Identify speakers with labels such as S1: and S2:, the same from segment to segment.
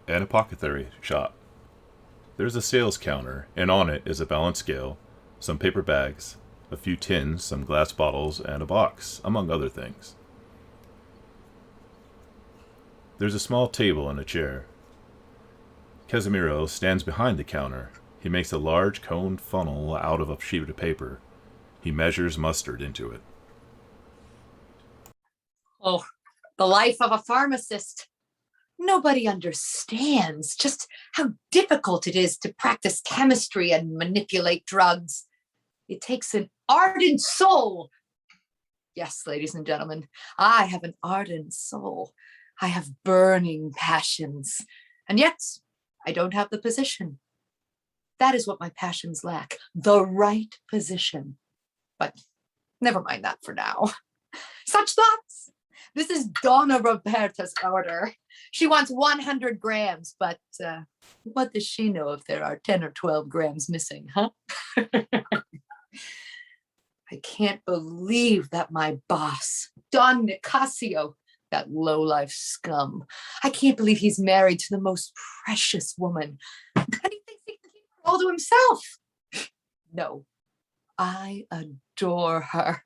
S1: An apothecary shop. There's a sales counter, and on it is a balance scale, some paper bags, a few tins, some glass bottles, and a box, among other things. There's a small table and a chair. Casimiro stands behind the counter. He makes a large cone funnel out of a sheet of paper. He measures mustard into it.
S2: Oh, the life of a pharmacist. Nobody understands just how difficult it is to practice chemistry and manipulate drugs. It takes an ardent soul. Yes, ladies and gentlemen, I have an ardent soul. I have burning passions. And yet, I don't have the position. That is what my passions lack, the right position. But never mind that for now. Such thoughts. This is Donna Roberta's order. She wants 100 grams, but what does she know if there are 10 or 12 grams missing, huh? I can't believe that my boss, Don Nicasio, that lowlife scum, I can't believe he's married to the most precious woman. And he thinks he can keep her all to himself. No, I adore her.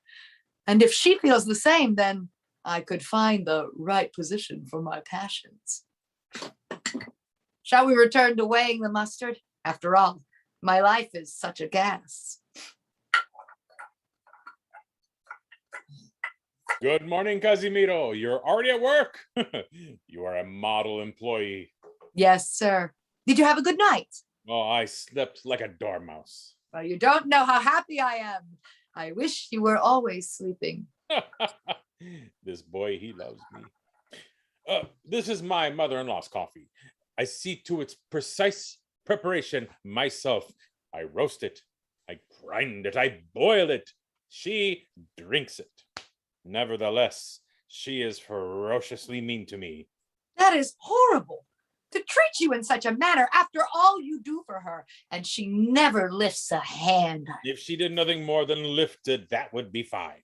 S2: And if she feels the same, then I could find the right position for my passions. Shall we return to weighing the mustard? After all, my life is such a gas.
S3: Good morning, Casimiro. You're already at work. You are a model employee.
S2: Yes, sir. Did you have a good night?
S3: Oh, I slept like a dormouse.
S2: Well, you don't know how happy I am. I wish you were always sleeping.
S3: This boy, he loves me. This is my mother-in-law's coffee. I see to its precise preparation myself. I roast it, I grind it, I boil it. She drinks it. Nevertheless, she is ferociously mean to me.
S2: That is horrible. To treat you in such a manner after all you do for her, and she never lifts a hand.
S3: If she did nothing more than lift it, that would be fine.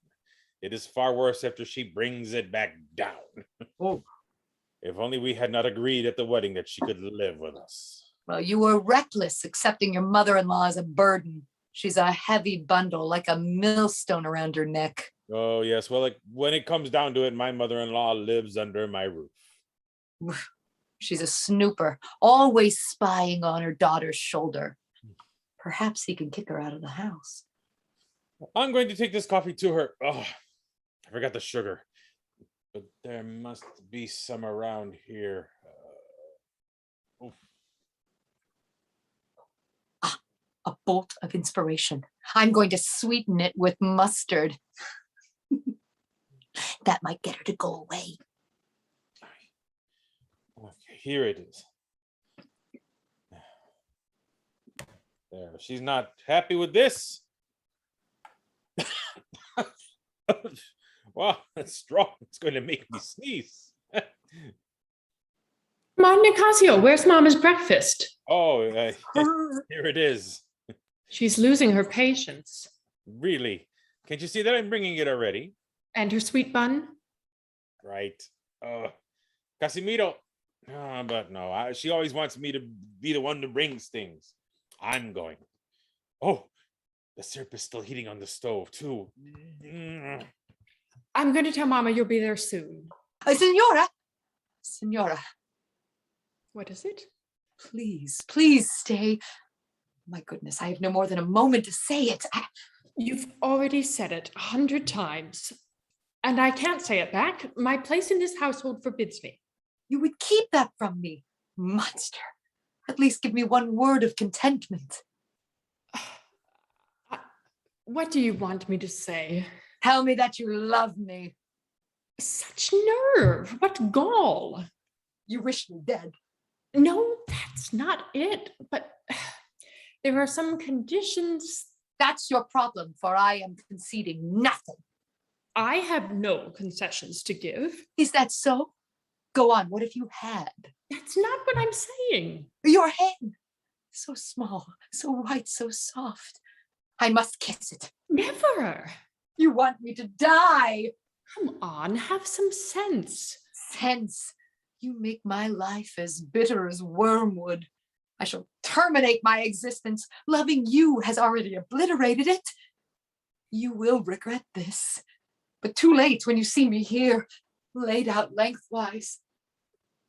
S3: It is far worse after she brings it back down.
S2: Oh.
S3: If only we had not agreed at the wedding that she could live with us.
S2: Well, you were reckless accepting your mother-in-law as a burden. She's a heavy bundle, like a millstone around her neck.
S3: Oh, yes. Well, when it comes down to it, my mother-in-law lives under my roof.
S2: She's a snooper, always spying on her daughter's shoulder. Perhaps he can kick her out of the house.
S3: I'm going to take this coffee to her. Oh, I forgot the sugar. But there must be some around here.
S2: A bolt of inspiration. I'm going to sweeten it with mustard. That might get her to go away.
S3: Okay, here it is. There, she's not happy with this. Wow, that's strong. It's going to make me sneeze.
S4: Come on, Nicasio, where's Mama's breakfast?
S3: Oh, here it is.
S4: She's losing her patience.
S3: Really? Can't you see that I'm bringing it already?
S4: And her sweet bun?
S3: Right. Casimiro. But no, she always wants me to be the one to bring things. I'm going. Oh, the syrup is still heating on the stove, too.
S4: I'm going to tell Mama you'll be there soon.
S2: Signora.
S4: What is it?
S2: Please stay. My goodness, I have no more than a moment to say it.
S4: You've already said it 100 times. And I can't say it back. My place in this household forbids me.
S2: You would keep that from me, monster. At least give me one word of contentment.
S4: What do you want me to say?
S2: Tell me that you love me.
S4: Such nerve. What gall.
S2: You wish me dead.
S4: No, that's not it. But there are some conditions.
S2: That's your problem, for I am conceding nothing.
S4: I have no concessions to give.
S2: Is that so? Go on, what if you had?
S4: That's not what I'm saying.
S2: Your hand, so small, so white, so soft. I must kiss it.
S4: Never.
S2: You want me to die.
S4: Come on, have some sense.
S2: Sense? You make my life as bitter as wormwood. I shall terminate my existence. Loving you has already obliterated it. You will regret this, but too late when you see me here, laid out lengthwise.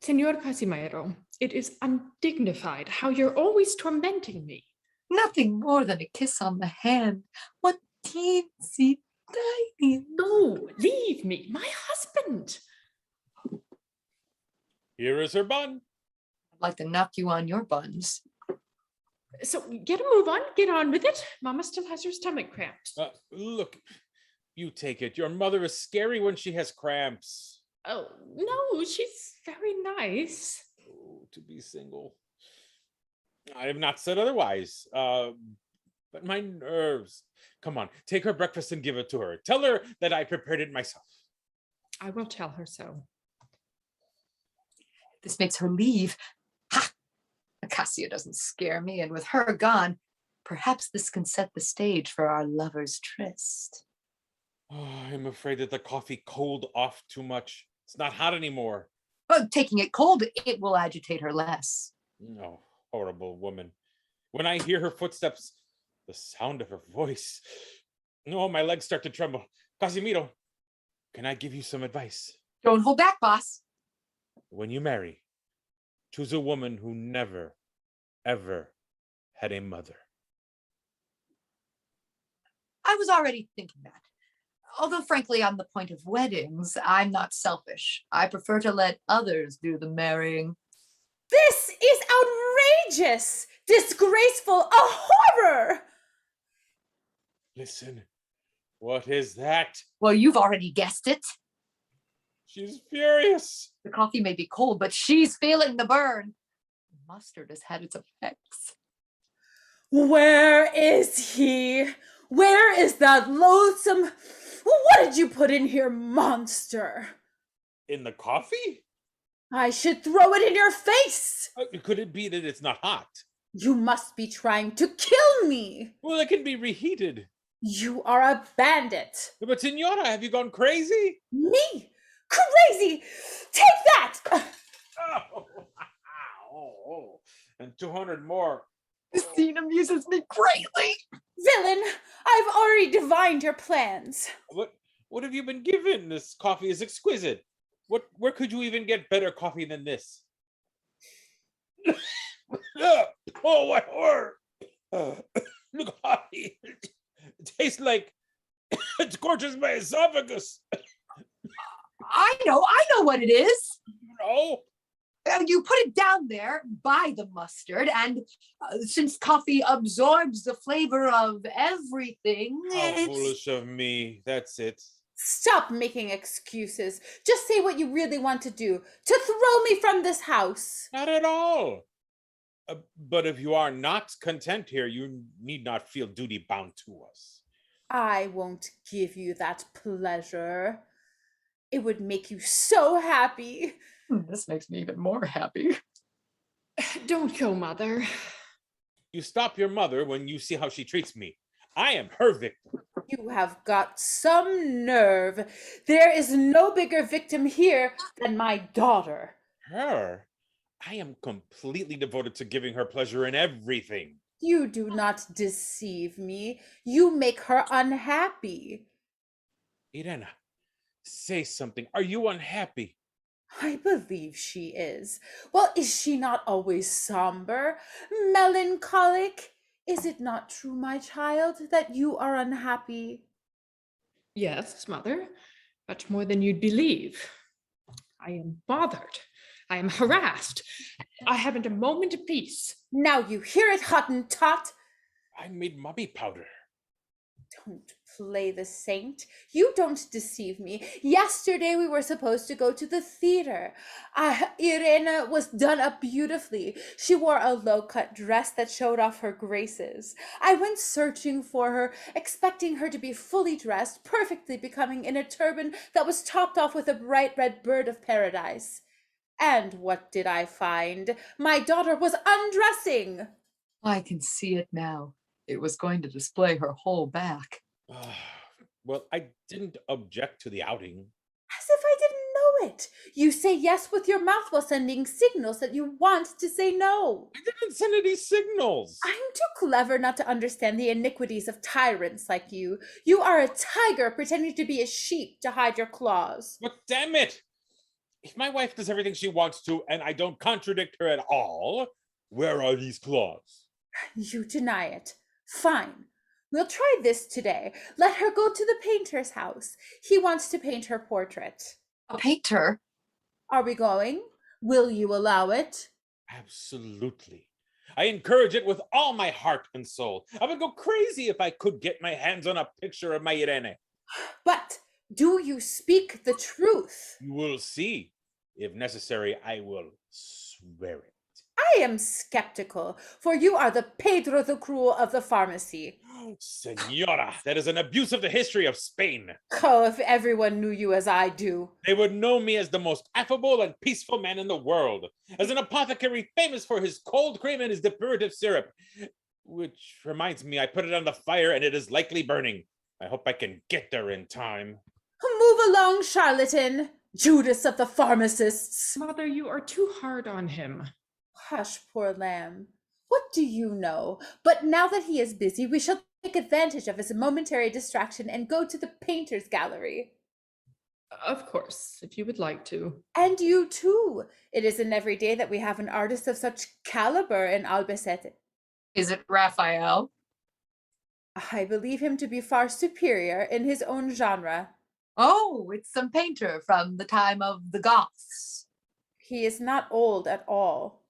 S4: Senor Casimiro, it is undignified how you're always tormenting me.
S2: Nothing more than a kiss on the hand. What teensy tiny.
S4: No, leave me, my husband.
S3: Here is her bun.
S2: I'd like to knock you on your buns.
S4: So get a move on, get on with it. Mama still has her stomach cramps.
S3: Look, you take it. Your mother is scary when she has cramps.
S4: Oh, no, she's very nice.
S3: Oh, to be single. I have not said otherwise. But my nerves. Come on, take her breakfast and give it to her. Tell her that I prepared it myself.
S4: I will tell her so.
S2: This makes her leave. Ha! Acacia doesn't scare me, and with her gone, perhaps this can set the stage for our lovers' tryst.
S3: Oh, I'm afraid that the coffee cooled off too much. It's not hot anymore.
S2: But taking it cold, it will agitate her less.
S3: Oh, horrible woman. When I hear her footsteps, the sound of her voice, no, my legs start to tremble. Casimiro, can I give you some advice?
S2: Don't hold back, boss.
S3: When you marry, choose a woman who never, ever had a mother.
S2: I was already thinking that. Although, frankly, on the point of weddings, I'm not selfish. I prefer to let others do the marrying.
S5: This is outrageous, disgraceful, a horror!
S3: Listen, what is that?
S2: Well, you've already guessed it.
S3: She's furious.
S2: The coffee may be cold, but she's feeling the burn. Mustard has had its effects.
S5: Where is he? Where is that loathsome... What did you put in here, monster?
S3: In the coffee?
S5: I should throw it in your face!
S3: Could it be that it's not hot?
S5: You must be trying to kill me!
S3: Well, it can be reheated.
S5: You are a bandit!
S3: But Senora, have you gone crazy?
S5: Me? Crazy! Take that!
S3: Oh, oh. And 200 more.
S2: This scene amuses me greatly.
S5: Villain, I've already divined your plans.
S3: What have you been given? This coffee is exquisite. Where could you even get better coffee than this? Oh, what horror! The coffee it tastes like it scorches my esophagus.
S2: I know what it is.
S3: No.
S2: You put it down there by the mustard, and since coffee absorbs the flavor of everything,
S3: How foolish of me. That's it.
S5: Stop making excuses. Just say what you really want to do. To throw me from this house.
S3: Not at all. But if you are not content here, you need not feel duty bound to us.
S5: I won't give you that pleasure. It would make you so happy.
S2: This makes me even more happy.
S4: Don't go, Mother.
S3: You stop your mother when you see how she treats me. I am her victim.
S5: You have got some nerve. There is no bigger victim here than my daughter.
S3: Her? I am completely devoted to giving her pleasure in everything.
S5: You do not deceive me. You make her unhappy.
S3: Irena, say something. Are you unhappy?
S5: I believe she is. Well, is she not always somber, melancholic? Is it not true, my child, that you are unhappy?
S4: Yes, Mother, much more than you'd believe. I am bothered. I am harassed. I haven't a moment of peace.
S5: Now you hear it, Hottentot.
S3: I made mummy powder.
S5: Don't play the saint. You don't deceive me. Yesterday we were supposed to go to the theater. Irena was done up beautifully. She wore a low-cut dress that showed off her graces. I went searching for her, expecting her to be fully dressed, perfectly becoming in a turban that was topped off with a bright red bird of paradise. And what did I find? My daughter was undressing.
S2: I can see it now. It was going to display her whole back.
S3: Well, I didn't object to the outing.
S5: As if I didn't know it. You say yes with your mouth while sending signals that you want to say no.
S3: I didn't send any signals.
S5: I'm too clever not to understand the iniquities of tyrants like you. You are a tiger pretending to be a sheep to hide your claws.
S3: But damn it! If my wife does everything she wants to and I don't contradict her at all, where are these claws?
S5: You deny it. Fine. We'll try this today. Let her go to the painter's house. He wants to paint her portrait.
S2: A painter?
S5: Are we going? Will you allow it?
S3: Absolutely. I encourage it with all my heart and soul. I would go crazy if I could get my hands on a picture of my Irene.
S5: But do you speak the truth?
S3: You will see. If necessary, I will swear it.
S5: I am skeptical, for you are the Pedro the Cruel of the pharmacy.
S3: Senora, that is an abuse of the history of Spain.
S5: Oh, if everyone knew you as I do.
S3: They would know me as the most affable and peaceful man in the world, as an apothecary famous for his cold cream and his depurative syrup. Which reminds me, I put it on the fire and it is likely burning. I hope I can get there in time.
S5: Move along, charlatan, Judas of the pharmacists.
S4: Mother, you are too hard on him.
S5: Hush, poor lamb. What do you know? But now that he is busy, we shall take advantage of his momentary distraction and go to the painter's gallery.
S4: Of course, if you would like to.
S5: And you too. It isn't every day that we have an artist of such caliber in Albacete.
S2: Is it Raphael?
S5: I believe him to be far superior in his own genre.
S2: Oh, it's some painter from the time of the Goths.
S5: He is not old at all.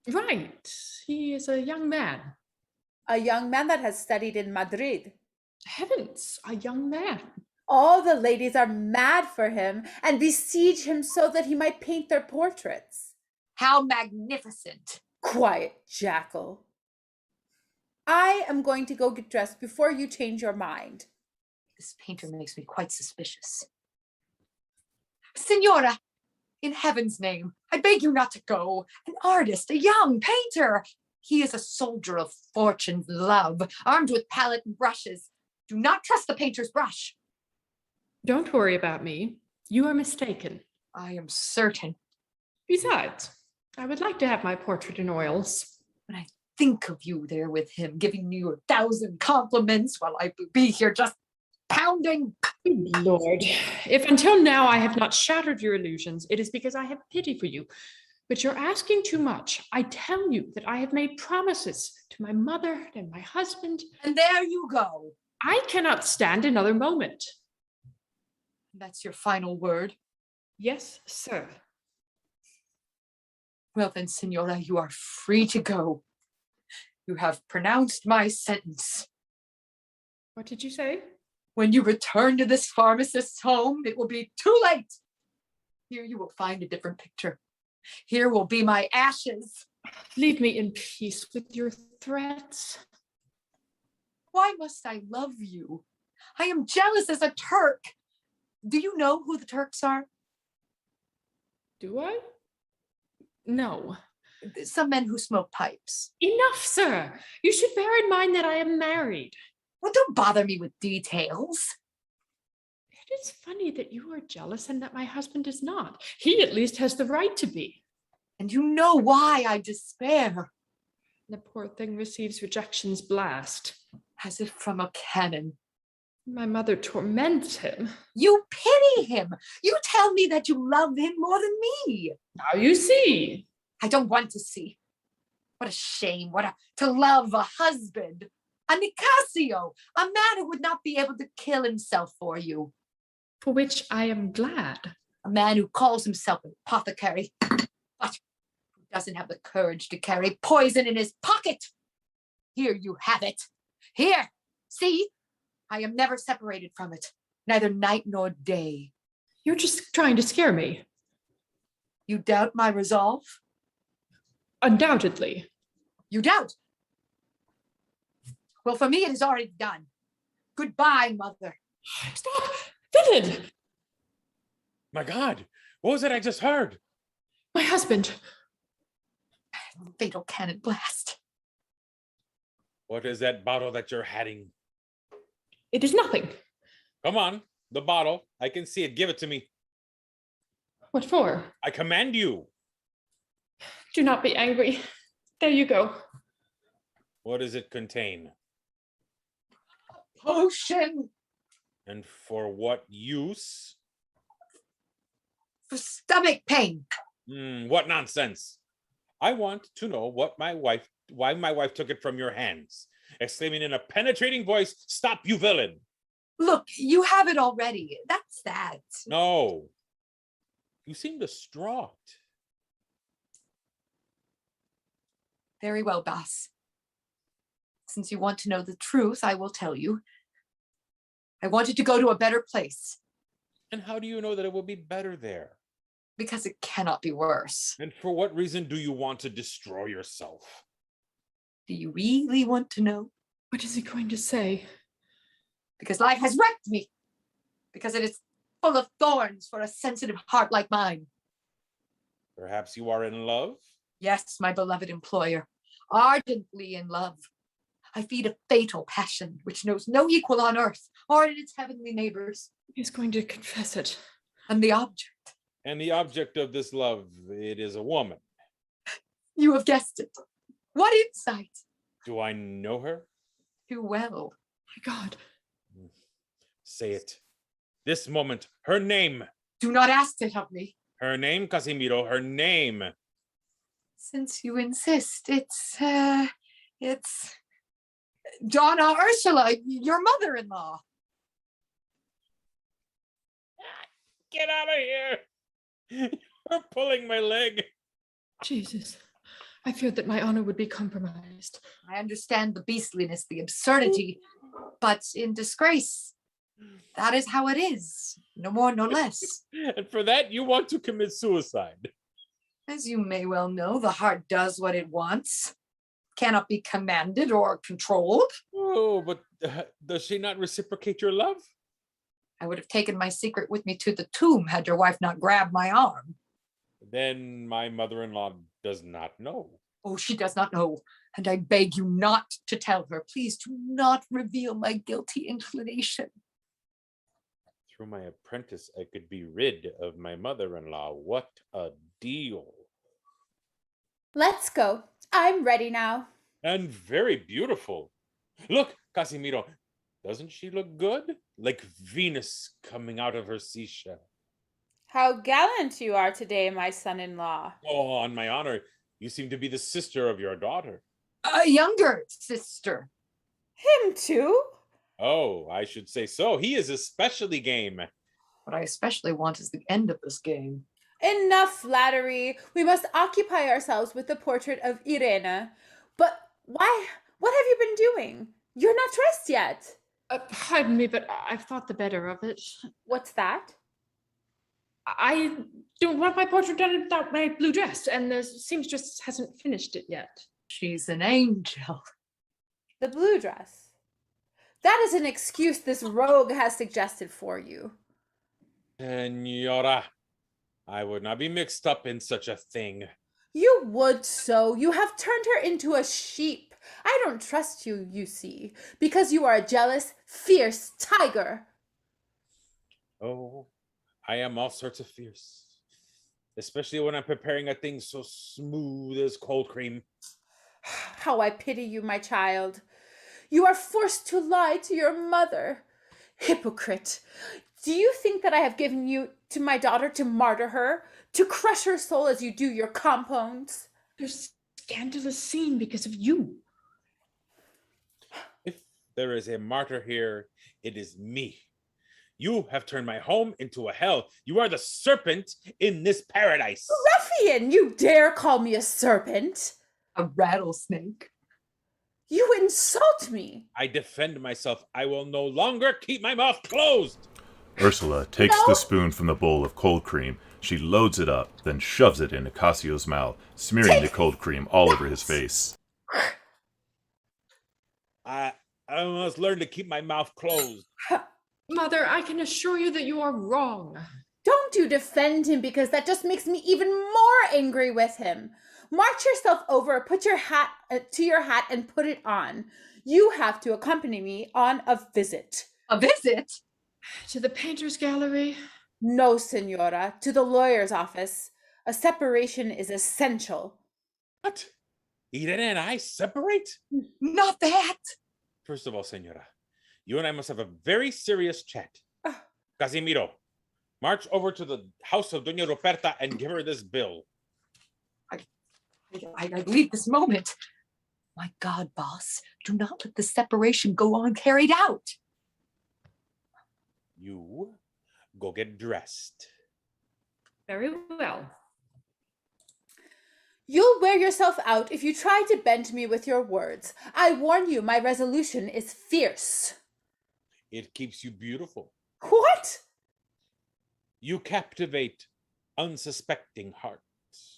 S4: Right. He is a young man.
S5: A young man that has studied in Madrid.
S4: Heavens, a young man.
S5: All the ladies are mad for him and besiege him so that he might paint their portraits.
S2: How magnificent.
S5: Quiet, jackal. I am going to go get dressed before you change your mind.
S2: This painter makes me quite suspicious. Signora, in heaven's name, I beg you not to go. An artist, a young painter. He is a soldier of fortune's love, armed with palette and brushes. Do not trust the painter's brush.
S4: Don't worry about me. You are mistaken.
S2: I am certain.
S4: Besides, I would like to have my portrait in oils.
S2: When I think of you there with him, giving you 1,000 compliments while I be here just pounding.
S4: Lord, if until now I have not shattered your illusions, it is because I have pity for you. But you're asking too much. I tell you that I have made promises to my mother and my husband.
S2: And there you go.
S4: I cannot stand another moment.
S2: That's your final word?
S4: Yes, sir.
S2: Well then, Signora, you are free to go. You have pronounced my sentence.
S4: What did you say?
S2: When you return to this pharmacist's home, it will be too late. Here you will find a different picture. Here will be my ashes.
S4: Leave me in peace with your threats.
S2: Why must I love you? I am jealous as a Turk. Do you know who the Turks are?
S4: Do I? No.
S2: Some men who smoke pipes.
S4: Enough, sir. You should bear in mind that I am married.
S2: Well, don't bother me with details.
S4: It is funny that you are jealous and that my husband is not. He at least has the right to be.
S2: And you know why I despair.
S4: The poor thing receives rejection's blast.
S2: As if from a cannon.
S4: My mother torments him.
S2: You pity him. You tell me that you love him more than me.
S4: Now you see.
S2: I don't want to see. What a shame. To love a husband. A Nicasio. A man who would not be able to kill himself for you.
S4: For which I am glad.
S2: A man who calls himself an apothecary, but who doesn't have the courage to carry poison in his pocket. Here you have it. Here, see? I am never separated from it, neither night nor day.
S4: You're just trying to scare me.
S2: You doubt my resolve?
S4: Undoubtedly.
S2: You doubt? Well, for me, it is already done. Goodbye, mother.
S4: Stop! Villain!
S3: My God, what was it I just heard?
S4: My husband.
S2: Fatal cannon blast.
S3: What is that bottle that you're having?
S4: It is nothing.
S3: Come on, the bottle. I can see it. Give it to me.
S4: What for?
S3: I command you.
S4: Do not be angry. There you go.
S3: What does it contain?
S2: Potion
S3: And for what use?
S2: for stomach pain.
S3: What nonsense. I want to know why my wife took it from your hands. Exclaiming in a penetrating voice, "Stop, you villain!"
S2: Look, you have it already. That's that.
S3: No. You seem distraught.
S2: Very well, boss. Since you want to know the truth, I will tell you. I wanted to go to a better place
S3: And how do you know that it will be better there?
S2: because it cannot be worse.
S3: And for what reason do you want to destroy yourself?
S2: Do you really want to know?
S4: What is he going to say?
S2: Because life has wrecked me. Because it is full of thorns for a sensitive heart like mine.
S3: Perhaps you are in love?
S2: Yes, my beloved employer, ardently in love. I feed a fatal passion which knows no equal on earth or in its heavenly neighbors.
S4: He's going to confess it.
S2: And the object,
S3: And the object of this love, it is a woman.
S2: you have guessed it. What insight?
S3: Do I know her?
S2: Too well.
S4: My God.
S3: Say it. This moment, her name.
S2: Do not ask it of me.
S3: Her name, Casimiro, her name.
S2: Since you insist, it's Donna Ursula, your mother-in-law.
S3: Get out of here. You're pulling my leg.
S4: Jesus. I feared that my honor would be compromised.
S2: I understand the beastliness, the absurdity, but in disgrace, that is how it is. No more, no less.
S3: And for that, you want to commit suicide.
S2: As you may well know, the heart does what it wants, cannot be commanded or controlled.
S3: Oh, but does she not reciprocate your love?
S2: I would have taken my secret with me to the tomb had your wife not grabbed my arm.
S3: Then my mother-in-law does not know.
S2: Oh, she does not know, and I beg you not to tell her. Please do not reveal my guilty inclination.
S3: Through my apprentice, I could be rid of my mother-in-law. What a deal.
S5: Let's go. I'm ready now.
S3: And very beautiful. Look, Casimiro, doesn't she look good? Like Venus coming out of her seashell.
S5: How gallant you are today, my son-in-law.
S3: Oh, on my honor, you seem to be the sister of your daughter.
S2: A younger sister.
S5: Him too?
S3: Oh, I should say so. He is especially game.
S2: What I especially want is the end of this game.
S5: Enough flattery. We must occupy ourselves with the portrait of Irene. But why? What have you been doing? You're not dressed yet.
S4: Pardon me, but I've thought the better of it.
S5: What's that?
S4: I don't want my portrait done without my blue dress, and the seamstress hasn't finished it yet.
S2: She's an angel.
S5: The blue dress. That is an excuse this rogue has suggested for you.
S3: Senora, I would not be mixed up in such a thing.
S5: You would so. You have turned her into a sheep. I don't trust you, you see, because you are a jealous, fierce tiger.
S3: Oh, I am all sorts of fierce, especially when I'm preparing a thing so smooth as cold cream.
S5: How I pity you, my child. You are forced to lie to your mother. Hypocrite. Do you think that I have given you to my daughter to martyr her, to crush her soul as you do your compounds?
S4: There's a scandalous scene because of you.
S3: If there is a martyr here, it is me. You have turned my home into a hell. You are the serpent in this paradise.
S5: Ruffian, you dare call me a serpent?
S2: A rattlesnake.
S5: You insult me.
S3: I defend myself. I will no longer keep my mouth closed.
S1: Ursula takes
S5: No.
S1: the spoon from the bowl of cold cream. She loads it up, then shoves it into Cassio's mouth, smearing the cold cream all over his face.
S3: I must learn to keep my mouth closed.
S4: Mother, I can assure you that you are wrong.
S5: Don't you defend him, because that just makes me even more angry with him. March yourself over, put your hat to your hat and put it on. You have to accompany me on a visit.
S2: A visit?
S4: To the painter's gallery?
S5: No, Senora, to the lawyer's office. A separation is essential.
S3: What? Irene and I separate?
S2: Not that.
S3: First of all, Senora, you and I must have a very serious chat.
S5: Ah.
S3: Casimiro, march over to the house of Doña Ruperta and give her this bill.
S2: I believe this moment. My God, boss, do not let the separation go on carried out.
S3: You go get dressed.
S4: Very well.
S5: You'll wear yourself out if you try to bend me with your words. I warn you, my resolution is fierce.
S3: It keeps you beautiful.
S5: What?
S3: You captivate unsuspecting hearts.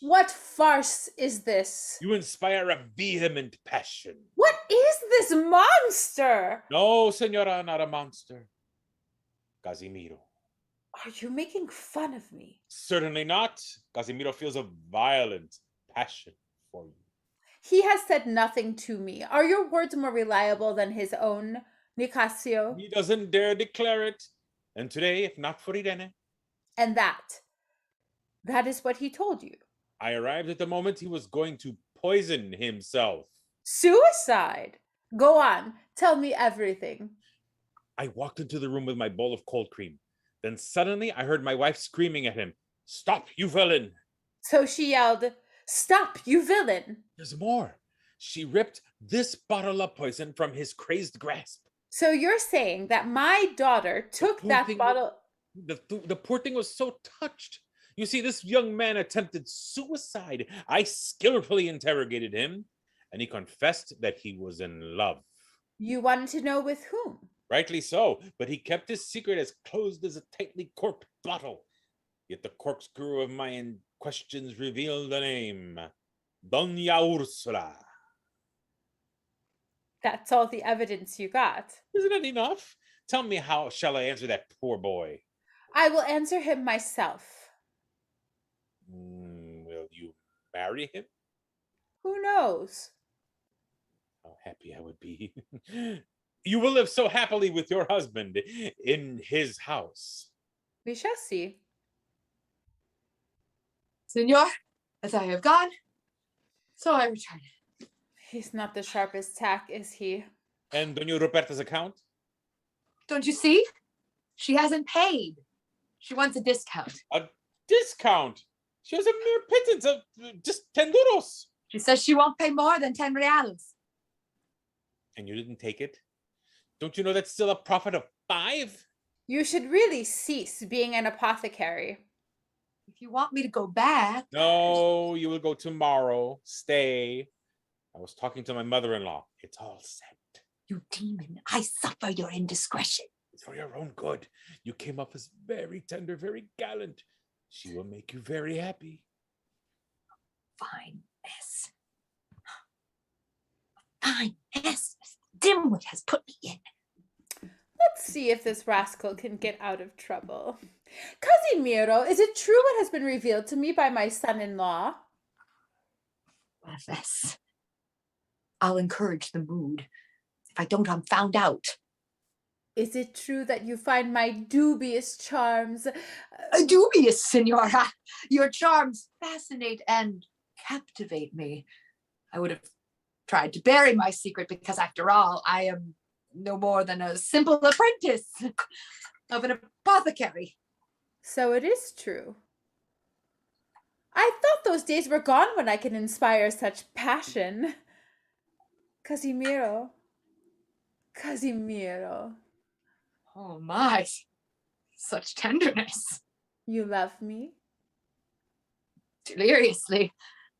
S5: What farce is this?
S3: You inspire a vehement passion.
S5: What is this monster?
S3: No, Senora, not a monster. Casimiro.
S5: Are you making fun of me?
S3: Certainly not. Casimiro feels a violent passion for you.
S5: He has said nothing to me. Are your words more reliable than his own, Nicasio?
S3: He doesn't dare declare it. And today, if not for Irene,
S5: And that is what he told you.
S3: I arrived at the moment he was going to poison himself.
S5: Suicide? Go on, tell me everything.
S3: I walked into the room with my bowl of cold cream. Then suddenly I heard my wife screaming at him, "Stop, you villain!"
S5: So she yelled, "Stop, you villain!"
S3: There's more. She ripped this bottle of poison from his crazed grasp.
S5: So you're saying that my daughter took
S3: poor
S5: that
S3: thing-
S5: bottle...
S3: The poor thing was so touched. You see, this young man attempted suicide. I skillfully interrogated him, and he confessed that he was in love.
S5: You wanted to know with whom?
S3: Rightly so, but he kept his secret as closed as a tightly corked bottle. Yet the corkscrew of my questions revealed the name, Doña Ursula.
S5: That's all the evidence you got.
S3: Isn't it enough? Tell me, how shall I answer that poor boy?
S5: I will answer him myself.
S3: Will you marry him?
S5: Who knows?
S3: How happy I would be. You will live so happily with your husband in his house.
S5: We shall see.
S2: Senor, as I have gone, so I return.
S5: He's not the sharpest tack, is he?
S3: And Doña Ruperta's account?
S2: Don't you see? She hasn't paid. She wants a discount.
S3: A discount? She has a mere pittance of just 10 duros.
S2: She says she won't pay more than 10 reals.
S3: And you didn't take it? Don't you know that's still a profit of 5?
S5: You should really cease being an apothecary.
S2: If you want me to go back...
S3: No, you will go tomorrow. Stay. I was talking to my mother-in-law. It's all set.
S2: You demon, I suffer your indiscretion.
S3: It's for your own good. You came off as very tender, very gallant. She will make you very happy.
S2: Fine mess. Fine mess Dimwit has put me in.
S5: Let's see if this rascal can get out of trouble. Casimiro, is it true what has been revealed to me by my son-in-law?
S2: Yes. I'll encourage the mood. If I don't, I'm found out.
S5: Is it true that you find my dubious charms...
S2: Dubious, Senora. Your charms fascinate and captivate me. I would have tried to bury my secret because, after all, I am no more than a simple apprentice of an apothecary.
S5: So it is true. I thought those days were gone when I could inspire such passion. Casimiro. Casimiro.
S2: Oh my, such tenderness.
S5: You love me?
S2: Deliriously,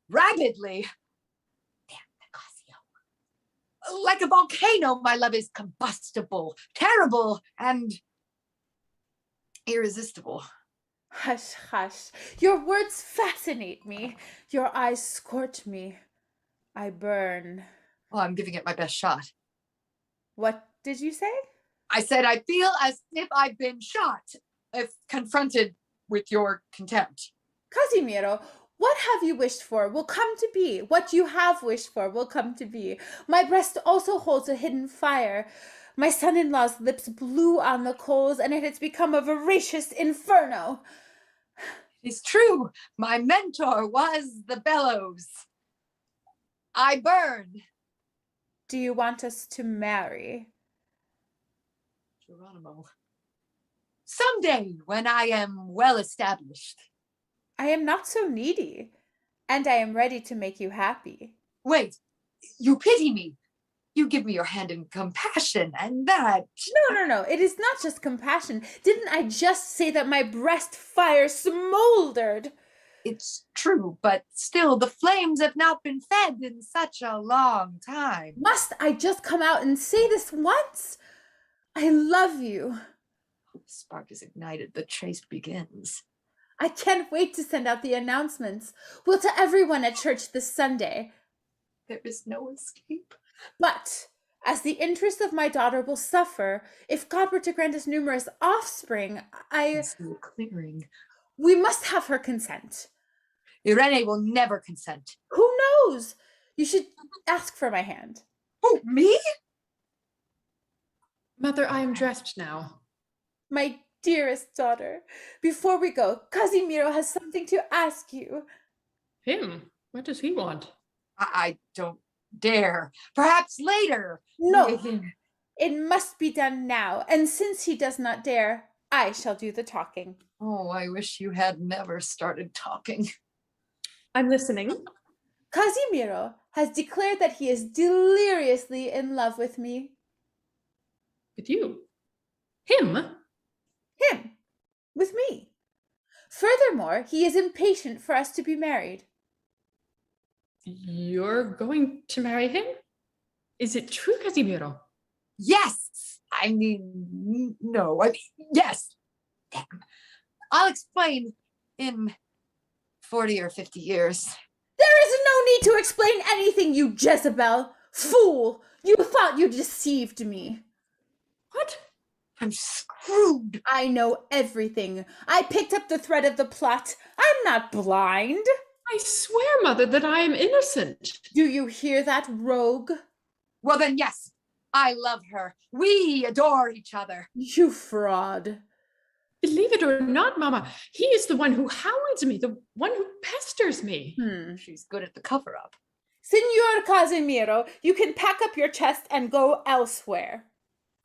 S2: rabidly. Damn, Nicasio. Like a volcano, my love is combustible, terrible, and irresistible.
S5: Hush, hush. Your words fascinate me. Your eyes scorch me. I burn.
S2: Well, I'm giving it my best shot.
S5: What did you say?
S2: I said I feel as if I've been shot if confronted with your contempt.
S5: Casimiro, what have you wished for will come to be. What you have wished for will come to be. My breast also holds a hidden fire. My son-in-law's lips blew on the coals, and it has become a voracious inferno.
S2: It's true. My mentor was the bellows. I burn.
S5: Do you want us to marry?
S2: Geronimo. Someday, when I am well established.
S5: I am not so needy, and I am ready to make you happy.
S2: Wait, you pity me. You give me your hand in compassion, and that.
S5: No. It is not just compassion. Didn't I just say that my breast fire smoldered?
S2: It's true, but still, the flames have not been fed in such a long time.
S5: Must I just come out and say this once? I love you.
S2: The spark is ignited, the chase begins.
S5: I can't wait to send out the announcements. We'll tell everyone at church this Sunday.
S2: There is no escape.
S5: But as the interest of my daughter will suffer, if God were to grant us numerous offspring,
S2: It's no clearing.
S5: we must have her consent.
S2: Irene will never consent.
S5: Who knows? You should ask for my hand.
S2: Oh, me?
S4: Mother, I am dressed now.
S5: My dearest daughter, before we go, Casimiro has something to ask you.
S4: Him? What does he want?
S2: I don't dare. Perhaps later.
S5: No, it must be done now. And since he does not dare, I shall do the talking.
S2: Oh, I wish you had never started talking.
S4: I'm listening.
S5: Casimiro has declared that he is deliriously in love with me.
S4: With you? Him?
S5: Him. With me. Furthermore, he is impatient for us to be married.
S4: You're going to marry him? Is it true, Casimiro?
S2: Yes. I mean, no. Yes. Damn. I'll explain in 40 or 50 years.
S5: There is no need to explain anything, you Jezebel. Fool, you thought you deceived me.
S4: What?
S2: I'm screwed.
S5: I know everything. I picked up the thread of the plot. I'm not blind.
S4: I swear, Mother, that I am innocent.
S5: Do you hear that, rogue?
S2: Well, then, yes. I love her. We adore each other.
S5: You fraud.
S4: Believe it or not, Mama, he is the one who hounds me, the one who pesters me.
S2: She's good at the cover-up.
S5: Signor Casimiro, you can pack up your chest and go elsewhere.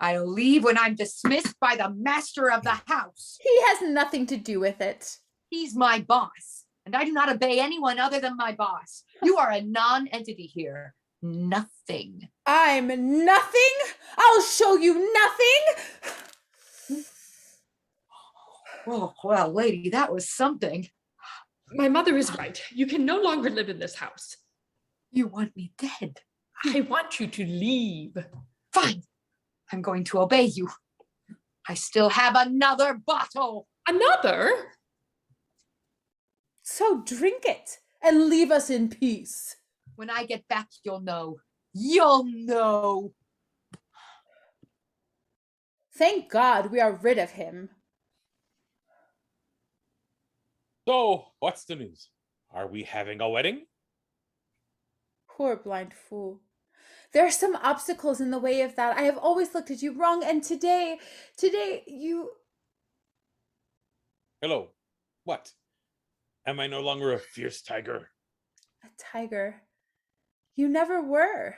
S2: I'll leave when I'm dismissed by the master of the house.
S5: He has nothing to do with it.
S2: He's my boss, and I do not obey anyone other than my boss. You are a non-entity here. Nothing.
S5: I'm nothing? I'll show you nothing?
S2: Oh, well, lady, that was something.
S4: My mother is right. You can no longer live in this house.
S2: You want me dead.
S4: I want you to leave.
S2: Fine. I'm going to obey you. I still have another bottle.
S4: Another?
S5: So drink it and leave us in peace.
S2: When I get back, you'll know. You'll know.
S5: Thank God we are rid of him.
S3: So, what's the news? Are we having a wedding?
S5: Poor blind fool. There are some obstacles in the way of that. I have always looked at you wrong, and today you...
S3: Hello. What? Am I no longer a fierce tiger?
S5: A tiger. You never were.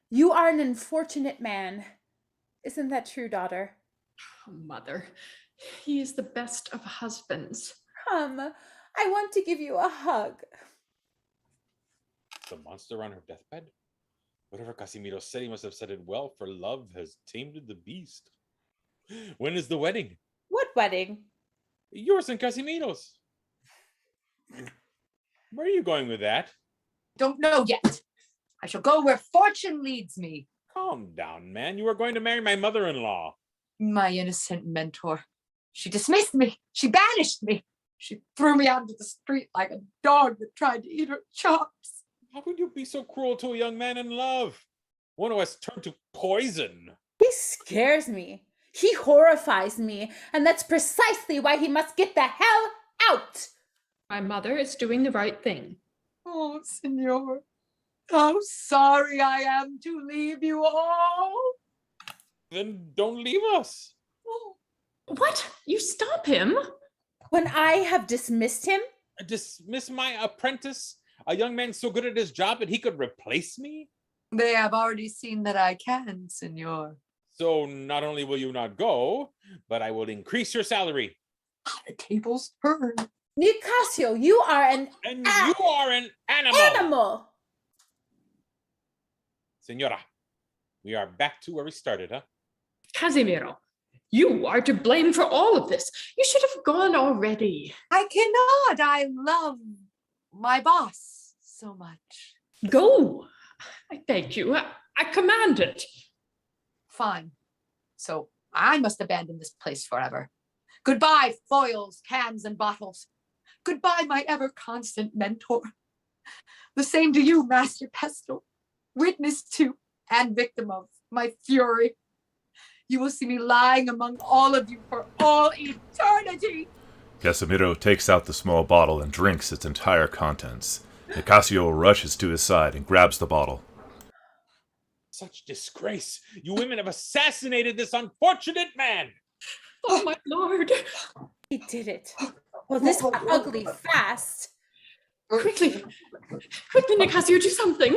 S5: You are an unfortunate man. Isn't that true, daughter?
S4: Oh, Mother, he is the best of husbands.
S5: Come, I want to give you a hug.
S3: The monster on her deathbed? Whatever Casimiro said, he must have said it well, for love has tamed the beast. When is the wedding?
S5: What wedding?
S3: Yours and Casimiro's. Where are you going with that?
S2: Don't know yet. I shall go where fortune leads me.
S3: Calm down, man. You are going to marry my mother-in-law.
S2: My innocent mentor. She dismissed me. She banished me. She threw me out into the street like a dog that tried to eat her chops.
S3: How could you be so cruel to a young man in love? One who has turned to poison.
S5: He scares me. He horrifies me. And that's precisely why he must get the hell out.
S4: My mother is doing the right thing.
S2: Oh, Senor, how sorry I am to leave you all.
S3: Then don't leave us.
S4: What? You stop him?
S5: When I have dismissed him,
S3: Dismiss my apprentice? A young man so good at his job that he could replace me?
S2: They have already seen that I can, senor.
S3: So not only will you not go, but I will increase your salary.
S2: The tables turn.
S5: Nicasio, you are an
S3: And you are an animal.
S5: animal.
S3: Senora, we are back to where we started, huh?
S4: Casimiro, you are to blame for all of this. You should have gone already.
S2: I cannot. I love my boss so much.
S4: Go. I beg you. I command it.
S2: Fine. So I must abandon this place forever. Goodbye, foils, cans, and bottles. Goodbye, my ever constant mentor. The same to you, Master Pestle, witness to and victim of my fury. You will see me lying among all of you for all eternity.
S1: Casimiro takes out the small bottle and drinks its entire contents. Nicasio rushes to his side and grabs the bottle.
S3: Such disgrace. You women have assassinated this unfortunate man.
S4: Oh, my lord.
S5: He did it. Well, this got ugly fast.
S4: Quickly, Nicasio, do something.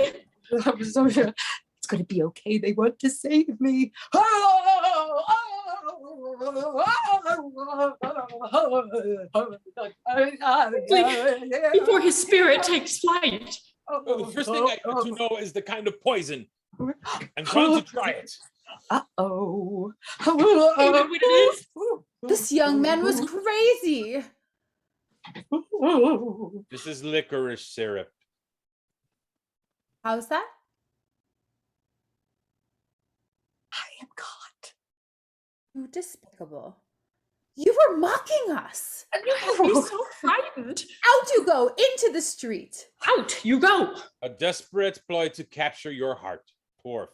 S2: It's going to be okay. They want to save me.
S4: Before his spirit takes flight.
S3: Well, the first thing I want to know is the kind of poison. I'm going to try it.
S2: Uh-oh.
S4: What it is?
S5: This young man was crazy.
S3: This is licorice syrup.
S5: How's that?
S2: I am caught.
S5: You despicable. You were mocking us.
S4: And you had me so frightened.
S5: Out you go, into the street.
S4: Out you go.
S3: A desperate ploy to capture your heart. Poor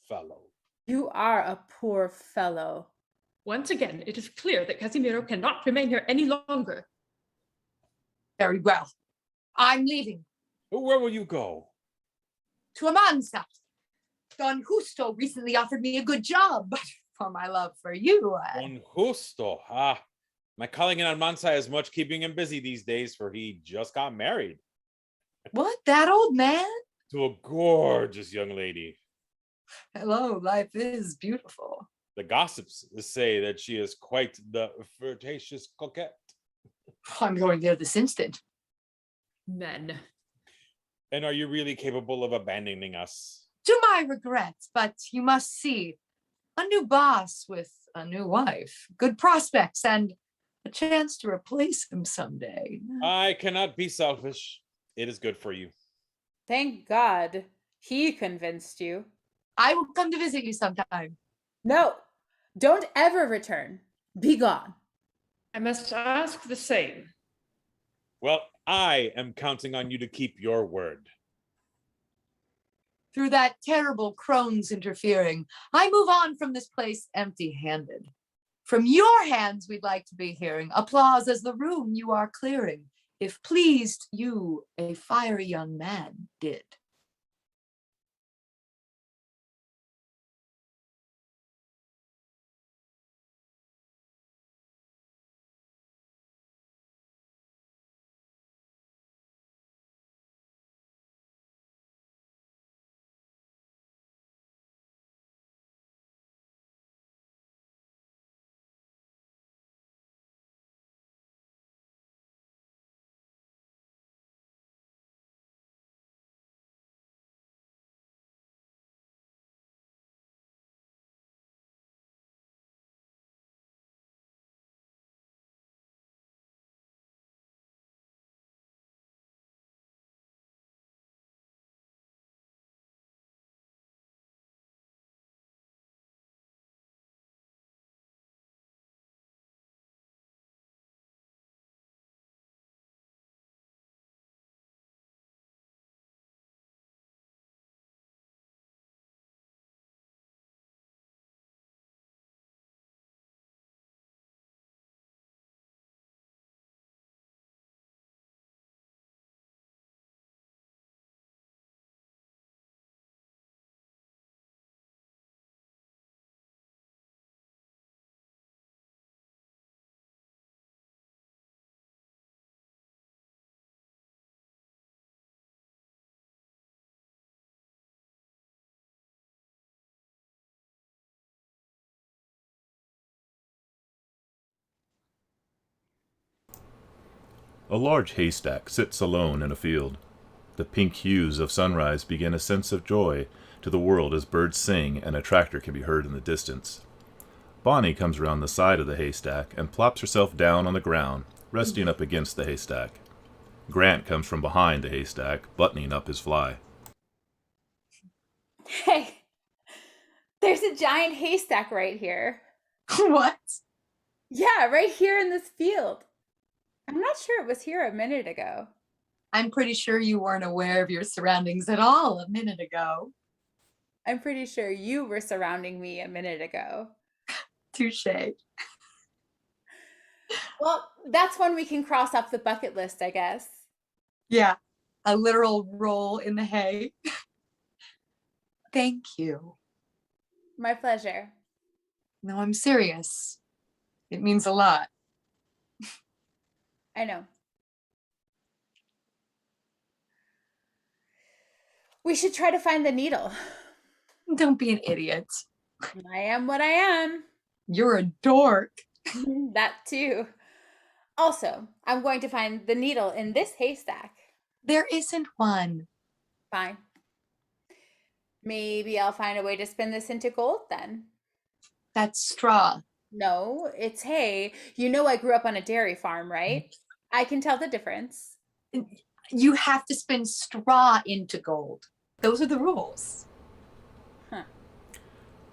S3: fellow.
S5: You are a poor fellow.
S4: Once again, it is clear that Casimiro cannot remain here any longer.
S2: Very well. I'm leaving
S3: Where will you go?
S2: to Amansa. Don Justo recently offered me a good job, but for my love for you,
S3: Don Justo. Ah, my colleague in Almanza is much keeping him busy these days, for he just got married
S2: What? That old man?
S3: to a gorgeous young lady.
S2: Hello, life is beautiful.
S3: The gossips say that she is quite the flirtatious coquette.
S2: I'm going there this instant.
S4: Men.
S3: And are you really capable of abandoning us?
S2: To my regrets, but you must see, a new boss with a new wife, good prospects, and a chance to replace him someday.
S3: I cannot be selfish. It is good for you.
S5: Thank God he convinced you.
S2: I will come to visit you sometime.
S5: No, don't ever return. Be gone.
S4: I must ask the same.
S3: Well, I am counting on you to keep your word.
S2: Through that terrible crone's interfering, I move on from this place empty-handed. From your hands, we'd like to be hearing applause as the room you are clearing, if pleased you, a fiery young man, did.
S1: A large haystack sits alone in a field. The pink hues of sunrise begin a sense of joy to the world as birds sing and a tractor can be heard in the distance. Bonnie comes around the side of the haystack and plops herself down on the ground, resting up against the haystack. Grant comes from behind the haystack, buttoning up his fly.
S5: Hey, there's a giant haystack right here.
S2: What?
S5: Yeah, right here in this field. I'm not sure it was here a minute ago.
S2: I'm pretty sure you weren't aware of your surroundings at all a minute ago.
S5: I'm pretty sure you were surrounding me a minute ago.
S2: Touche.
S5: Well, that's one we can cross off the bucket list, I guess.
S2: Yeah, a literal roll in the hay. Thank you.
S5: My pleasure.
S2: No, I'm serious. It means a lot.
S5: I know. We should try to find the needle.
S2: Don't be an idiot.
S5: I am what I am.
S2: You're a dork.
S5: That too. Also, I'm going to find the needle in this haystack.
S2: There isn't one.
S5: Fine. Maybe I'll find a way to spin this into gold then.
S2: That's straw.
S5: No, it's hay. You know I grew up on a dairy farm, right? I can tell the difference.
S2: You have to spin straw into gold. Those are the rules.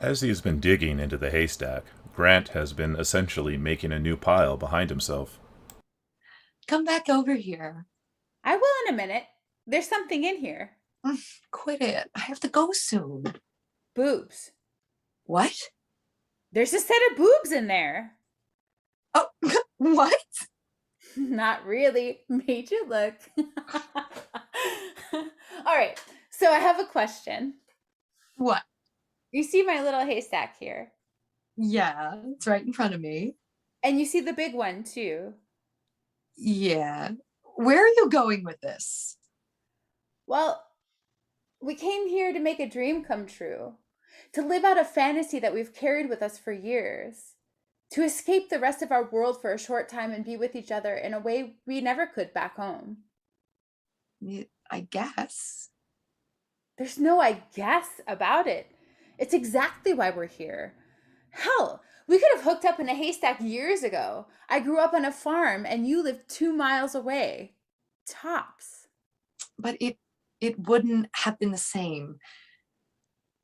S1: As he has been digging into the haystack, Grant has been essentially making a new pile behind himself.
S2: Come back over here.
S5: I will in a minute. There's something in here.
S2: Quit it. I have to go soon.
S5: Boobs.
S2: What?
S5: There's a set of boobs in there.
S2: Oh, what?
S5: Not really. Made you look. All right. So I have a question.
S2: What?
S5: You see my little haystack here.
S2: Yeah, it's right in front of me.
S5: And you see the big one too.
S2: Yeah. Where are you going with this?
S5: Well, we came here to make a dream come true, to live out a fantasy that we've carried with us for years, to escape the rest of our world for a short time and be with each other in a way we never could back home.
S2: I guess.
S5: There's no I guess about it. It's exactly why we're here. Hell, we could have hooked up in a haystack years ago. I grew up on a farm and you lived 2 miles away. Tops.
S2: But it wouldn't have been the same.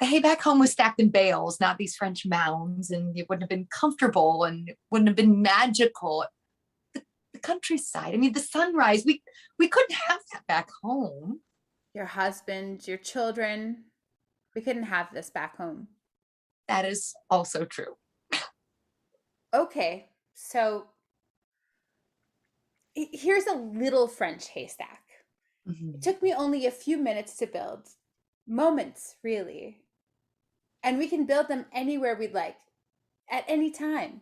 S2: The hay back home was stacked in bales, not these French mounds, and it wouldn't have been comfortable and it wouldn't have been magical. The countryside, I mean, the sunrise, we couldn't have that back home.
S5: Your husband, your children, we couldn't have this back home.
S2: That is also true.
S5: Okay, so here's a little French haystack.
S2: Mm-hmm.
S5: It took me only a few minutes to build. Moments, really. And we can build them anywhere we'd like, at any time.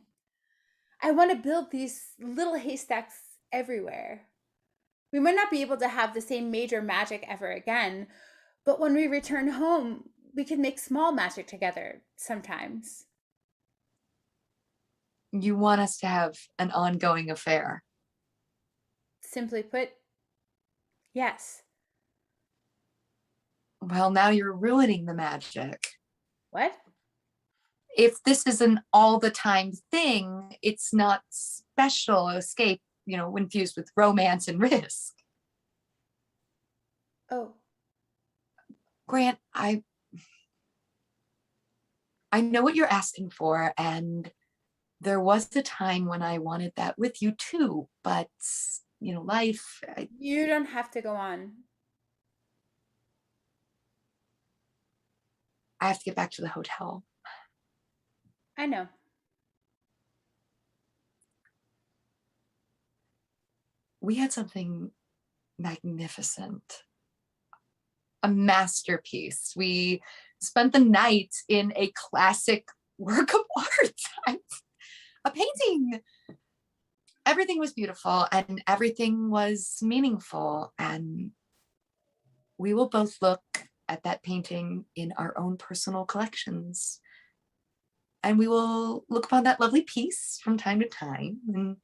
S5: I want to build these little haystacks everywhere. We might not be able to have the same major magic ever again, but when we return home, we can make small magic together sometimes.
S2: You want us to have an ongoing affair?
S5: Simply put, yes.
S2: Well, now you're ruining the magic.
S5: What?
S2: If this is an all the time thing, it's not special escape, infused with romance and risk.
S5: Oh.
S2: Grant, I know what you're asking for, and there was a time when I wanted that with you too, but life.
S5: You don't have to go on.
S2: I have to get back to the hotel.
S5: I know.
S2: We had something magnificent, a masterpiece. We spent the night in a classic work of art, a painting. Everything was beautiful and everything was meaningful. And we will both look at that painting in our own personal collections. And we will look upon that lovely piece from time to time. And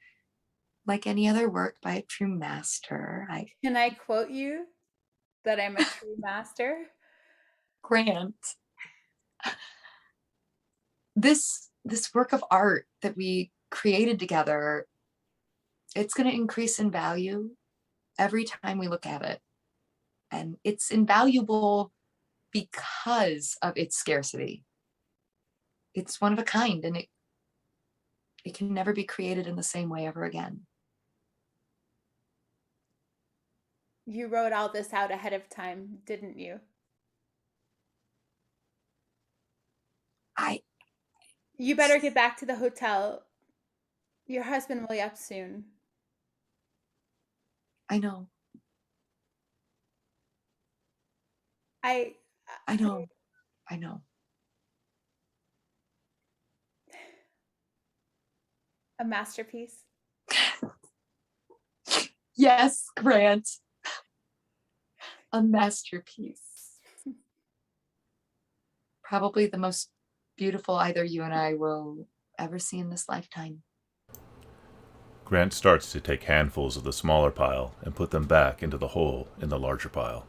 S2: Like any other work by a true master, I
S5: Can I quote you that I'm a true master?
S2: grant this work of art that we created together, it's going to increase in value every time we look at it. And it's invaluable because of its scarcity. It's one of a kind, and it can never be created in the same way ever again.
S5: You wrote all this out ahead of time, didn't you? You better get back to the hotel. Your husband will be up soon.
S2: I know.
S5: I
S2: know. I know.
S5: A masterpiece.
S2: Yes, Grant. A masterpiece. Probably the most beautiful either you and I will ever see in this lifetime.
S1: Grant starts to take handfuls of the smaller pile and put them back into the hole in the larger pile.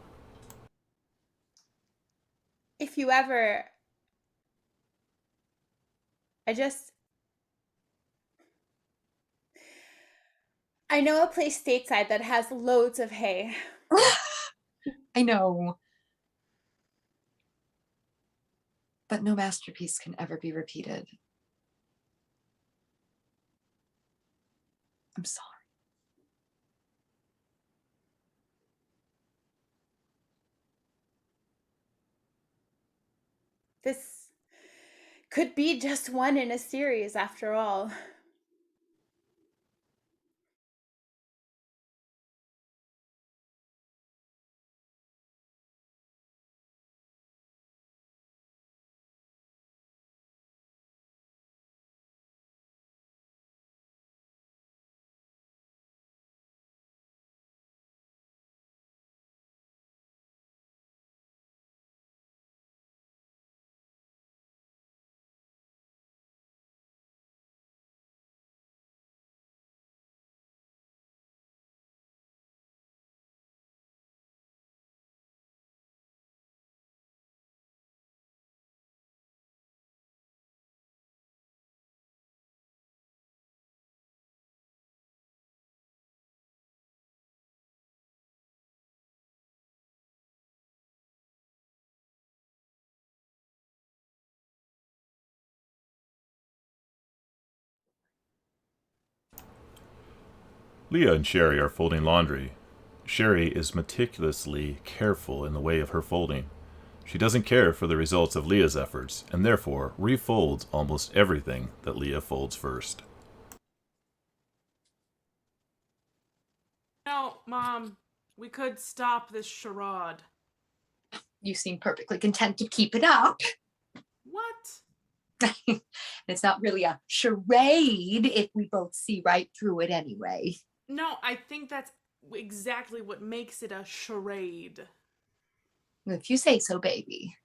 S5: If you ever... I know a place stateside that has loads of hay.
S2: I know. But no masterpiece can ever be repeated. I'm sorry.
S5: This could be just one in a series after all.
S1: Leah and Sherry are folding laundry. Sherry is meticulously careful in the way of her folding. She doesn't care for the results of Leah's efforts, and therefore refolds almost everything that Leah folds first.
S6: No, Mom, we could stop this charade.
S2: You seem perfectly content to keep it up.
S6: What?
S2: It's not really a charade if we both see right through it anyway.
S6: No, I think that's exactly what makes it a charade.
S2: If you say so, baby.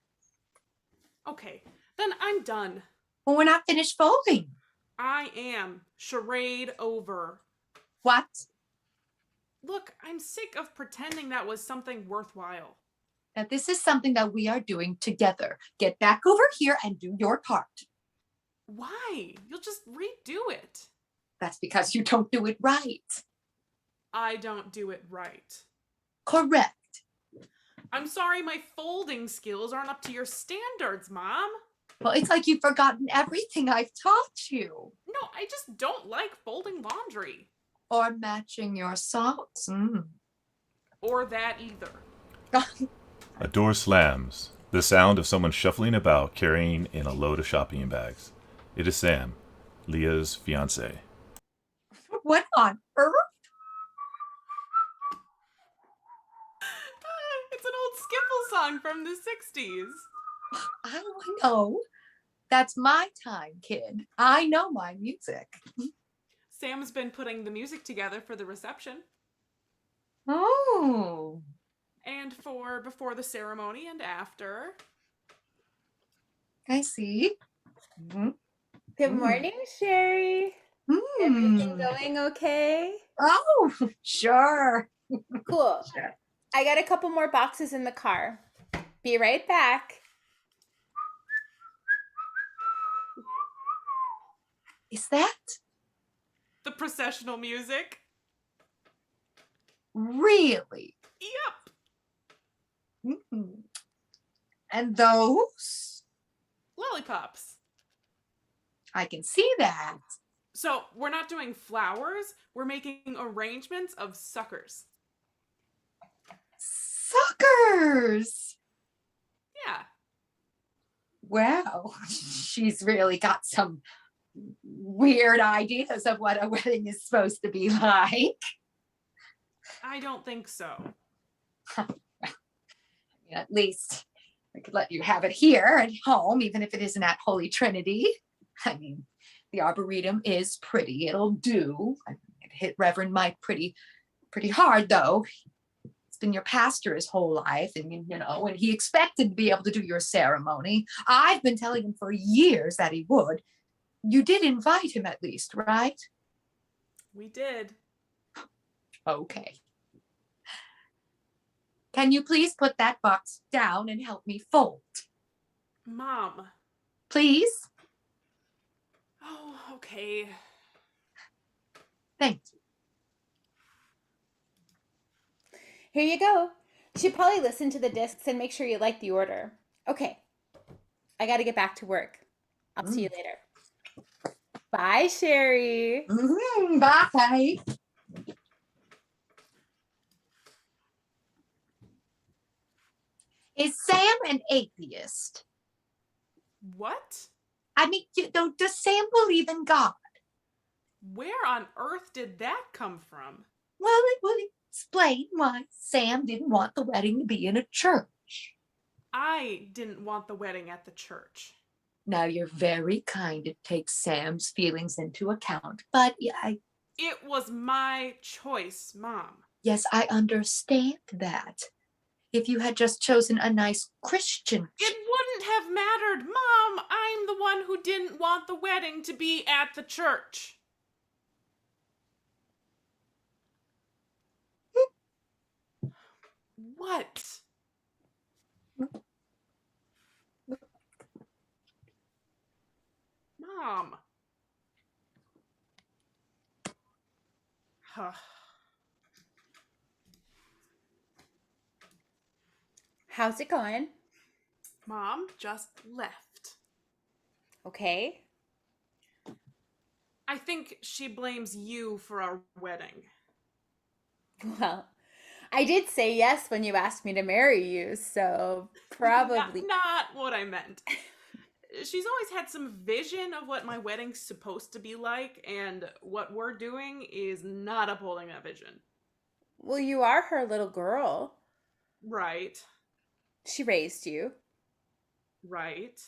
S6: Okay, then I'm done.
S2: Well, we're not finished folding.
S6: I am. Charade over.
S2: What?
S6: Look, I'm sick of pretending that was something worthwhile.
S2: Now, this is something that we are doing together. Get back over here and do your part.
S6: Why? You'll just redo it.
S2: That's because you don't do it right.
S6: I don't do it right.
S2: Correct.
S6: I'm sorry my folding skills aren't up to your standards, Mom.
S2: Well, it's like you've forgotten everything I've taught you.
S6: No, I just don't like folding laundry.
S2: Or matching your socks.
S6: Or that either.
S1: A door slams, the sound of someone shuffling about carrying in a load of shopping bags. It is Sam, Leah's fiancé.
S2: What on earth?
S6: It's an old skiffle song from the 60s.
S2: I know. That's my time, kid. I know my music.
S6: Sam's been putting the music together for the reception.
S2: Oh.
S6: And for before the ceremony and after.
S2: I see.
S5: Good morning, Sherry. Everything
S2: Hmm.
S5: going okay?
S2: Oh, sure.
S5: Cool.
S2: Sure.
S5: I got a couple more boxes in the car. Be right back.
S2: Is that
S6: The processional music.
S2: really?
S6: Yep.
S2: Mhm. And those?
S6: Lollipops.
S2: I can see that.
S6: So we're not doing flowers. We're making arrangements of suckers.
S2: Suckers.
S6: Yeah.
S2: Well, she's really got some weird ideas of what a wedding is supposed to be like.
S6: I don't think so.
S2: At least I could let you have it here at home, even if it isn't at Holy Trinity. I mean, the Arboretum is pretty. It'll do. It hit Reverend Mike pretty hard, though. He's been your pastor his whole life, and and he expected to be able to do your ceremony. I've been telling him for years that he would. You did invite him at least, right?
S6: We did.
S2: Okay. Can you please put that box down and help me fold?
S6: Mom.
S2: Please?
S6: Oh, okay.
S2: Thank you.
S5: Here you go. Should probably listen to the discs and make sure you like the order. Okay. I got to get back to work. I'll see you later. Bye, Sherry.
S2: Bye. Is Sam an atheist?
S6: What?
S2: I mean, does Sam believe in God?
S6: Where on earth did that come from?
S2: Well, it would explain why Sam didn't want the wedding to be in a church.
S6: I didn't want the wedding at the church.
S2: Now, you're very kind to take Sam's feelings into account, but
S6: It was my choice, Mom.
S2: yes, I understand that. If you had just chosen a nice Christian
S6: It wouldn't have mattered, Mom. I'm the one who didn't want the wedding to be at the church. What? Mom.
S5: How's it going?
S6: Mom just left.
S5: Okay.
S6: I think she blames you for our wedding.
S5: Well, I did say yes when you asked me to marry you, so probably.
S6: Not what I meant. She's always had some vision of what my wedding's supposed to be like, and what we're doing is not upholding that vision.
S5: Well, you are her little girl.
S6: Right.
S5: She raised you.
S6: Right.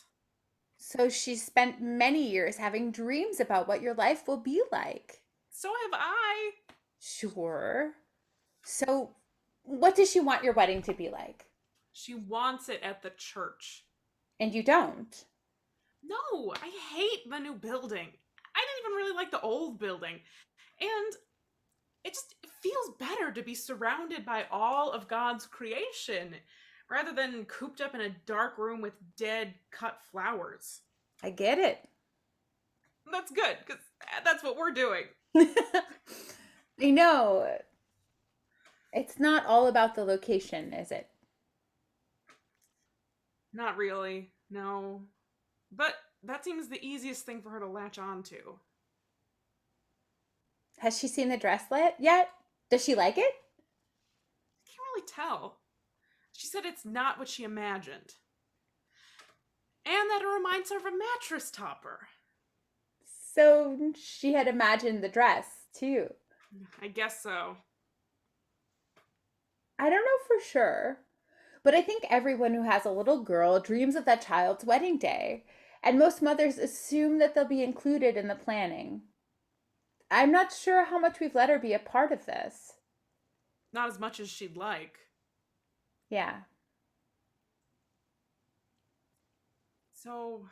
S5: So she spent many years having dreams about what your life will be like.
S6: So have I.
S5: Sure. So, what does she want your wedding to be like?
S6: She wants it at the church.
S5: And you don't.
S6: No, I hate the new building. I didn't even really like the old building. And it feels better to be surrounded by all of God's creation rather than cooped up in a dark room with dead cut flowers.
S5: I get it.
S6: That's good, because that's what we're doing.
S5: I know. It's not all about the location, is it?
S6: Not really, no. But that seems the easiest thing for her to latch on to.
S5: Has she seen the dress yet? Does she like it?
S6: I can't really tell. She said it's not what she imagined. And that it reminds her of a mattress topper.
S5: So she had imagined the dress, too.
S6: I guess so.
S5: I don't know for sure, but I think everyone who has a little girl dreams of that child's wedding day, and most mothers assume that they'll be included in the planning. I'm not sure how much we've let her be a part of this.
S6: Not as much as she'd like.
S5: Yeah.
S6: So,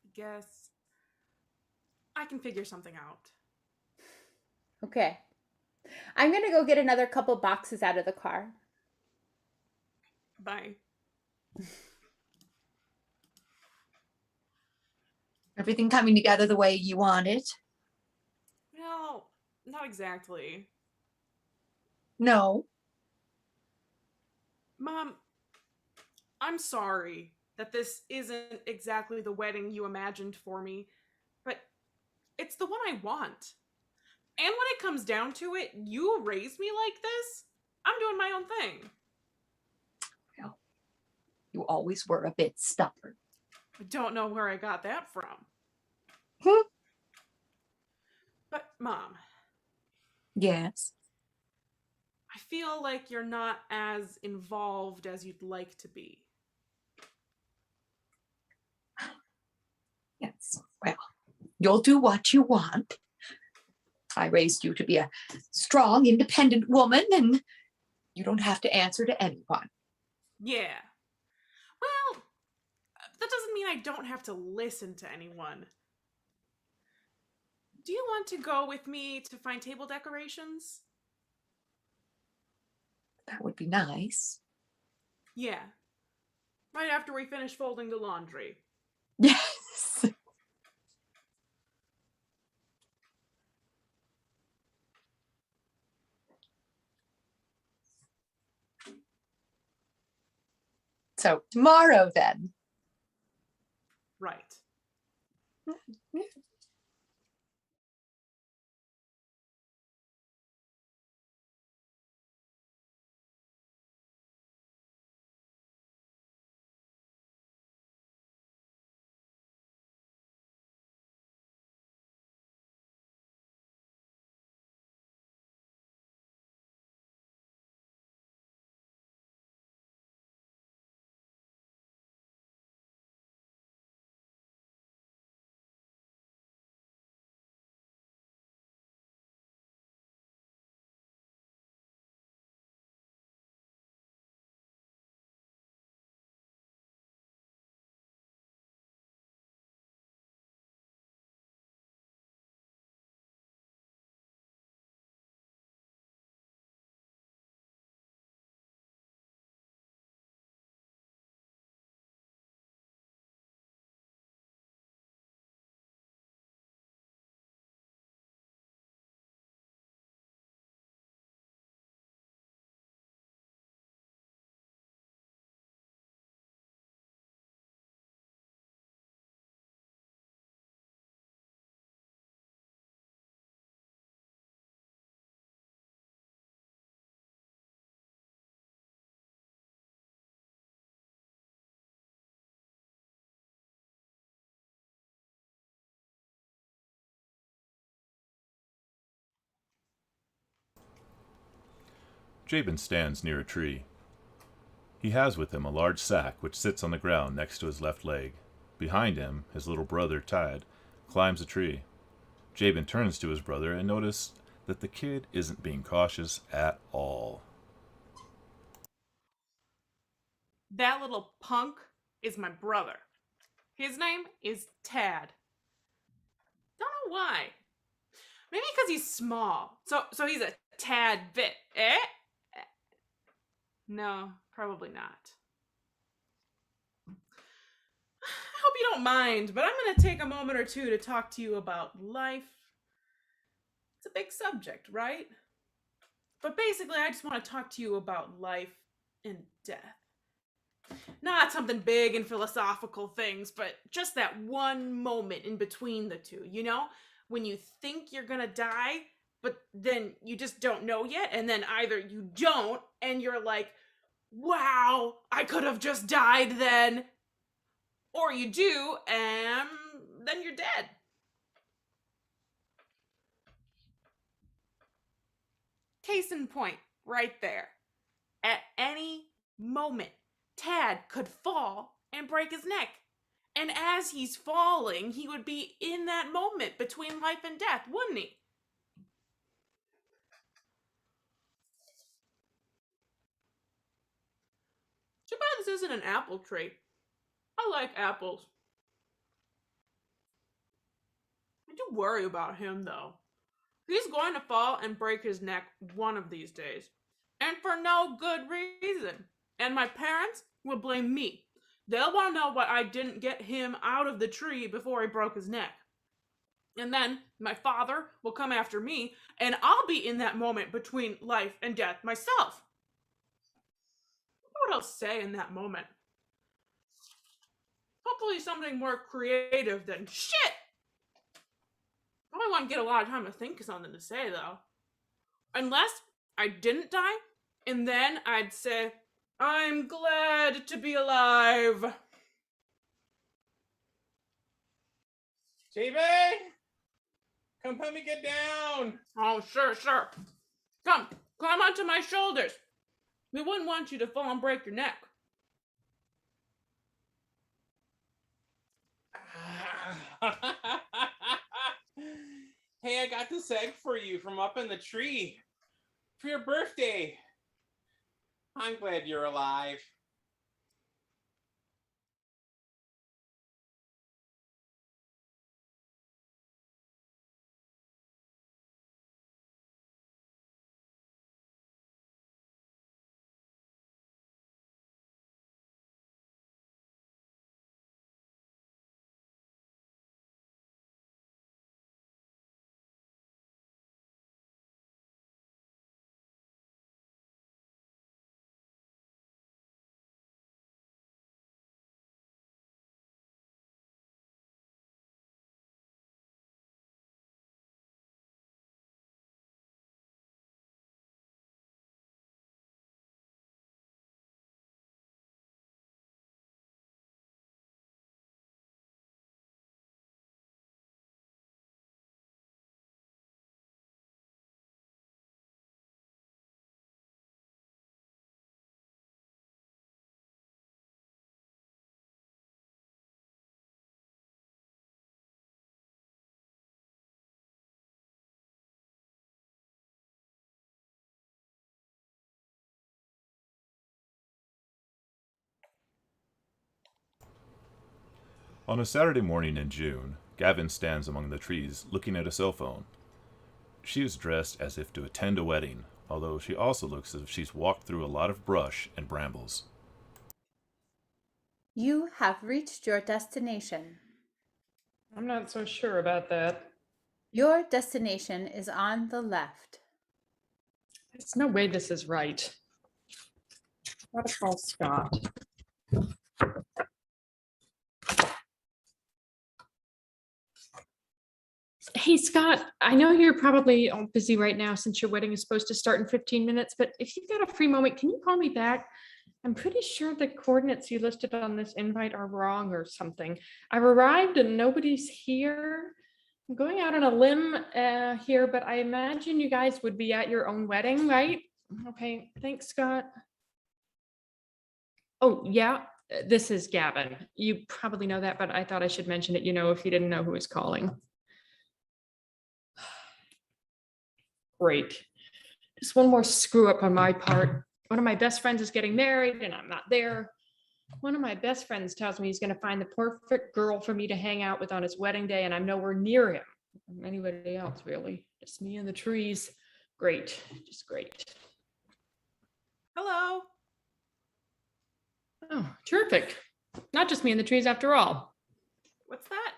S6: I guess... I can figure something out.
S5: Okay. I'm going to go get another couple boxes out of the car.
S6: Bye.
S2: Everything coming together the way you want it?
S6: Well, not exactly.
S2: No.
S6: Mom, I'm sorry that this isn't exactly the wedding you imagined for me, but it's the one I want. And when it comes down to it, you raised me like this. I'm doing my own thing.
S2: Well, you always were a bit stubborn.
S6: I don't know where I got that from.
S2: Hmm?
S6: But, Mom,
S2: Yes.
S6: I feel like you're not as involved as you'd like to be.
S2: Yes. Well, you'll do what you want. I raised you to be a strong, independent woman, and you don't have to answer to anyone.
S6: Yeah. Well, that doesn't mean I don't have to listen to anyone. Do you want to go with me to find table decorations?
S2: That would be nice.
S6: Yeah. Right after we finish folding the laundry.
S2: Yes. So tomorrow then.
S6: Right.
S1: Jabin stands near a tree. He has with him a large sack which sits on the ground next to his left leg. Behind him, his little brother, Tad, climbs a tree. Jabin turns to his brother and notices that the kid isn't being cautious at all.
S6: That little punk is my brother. His name is Tad. Don't know why. Maybe because he's small. So he's a tad bit. No, probably not. I hope you don't mind, but I'm going to take a moment or two to talk to you about life. It's a big subject, right? But basically, I just want to talk to you about life and death. Not something big and philosophical things, but just that one moment in between the two, you know? When you think you're gonna die, but then you just don't know yet, and then either you don't, and you're like, wow, I could have just died then, or you do, and then you're dead. Case in point, right there. At any moment, Tad could fall and break his neck. And as he's falling, he would be in that moment between life and death, wouldn't he? Too bad this isn't an apple tree. I like apples. I do worry about him, though. He's going to fall and break his neck one of these days. And for no good reason. And my parents will blame me. They'll want to know why I didn't get him out of the tree before he broke his neck. And then my father will come after me, and I'll be in that moment between life and death myself. What else say in that moment? Hopefully something more creative than shit. I don't want to get a lot of time to think of something to say, though. Unless I didn't die, and then I'd say, I'm glad to be alive.
S3: JB, come help me get down.
S6: Oh, sure. Come, climb onto my shoulders. We wouldn't want you to fall and break your neck.
S3: Hey, I got this egg for you from up in the tree for your birthday. I'm glad you're alive.
S1: On a Saturday morning in June, Gavin stands among the trees looking at a cell phone. She is dressed as if to attend a wedding, although she also looks as if she's walked through a lot of brush and brambles.
S5: You have reached your destination.
S4: I'm not so sure about that.
S5: Your destination is on the left.
S4: There's no way this is right. Gotta call Scott. Hey, Scott, I know you're probably all busy right now since your wedding is supposed to start in 15 minutes, but if you've got a free moment, can you call me back? I'm pretty sure the coordinates you listed on this invite are wrong or something. I've arrived and nobody's here. I'm going out on a limb here, but I imagine you guys would be at your own wedding, right? Okay, thanks, Scott. Oh, yeah, this is Gavin. You probably know that, but I thought I should mention it, if you didn't know who was calling. Great. Just one more screw up on my part. One of my best friends is getting married and I'm not there. One of my best friends tells me he's going to find the perfect girl for me to hang out with on his wedding day, and I'm nowhere near him. Or anybody else, really. Just me and the trees. Great. Just great.
S6: Hello.
S4: Oh, terrific. Not just me and the trees after all.
S6: What's that?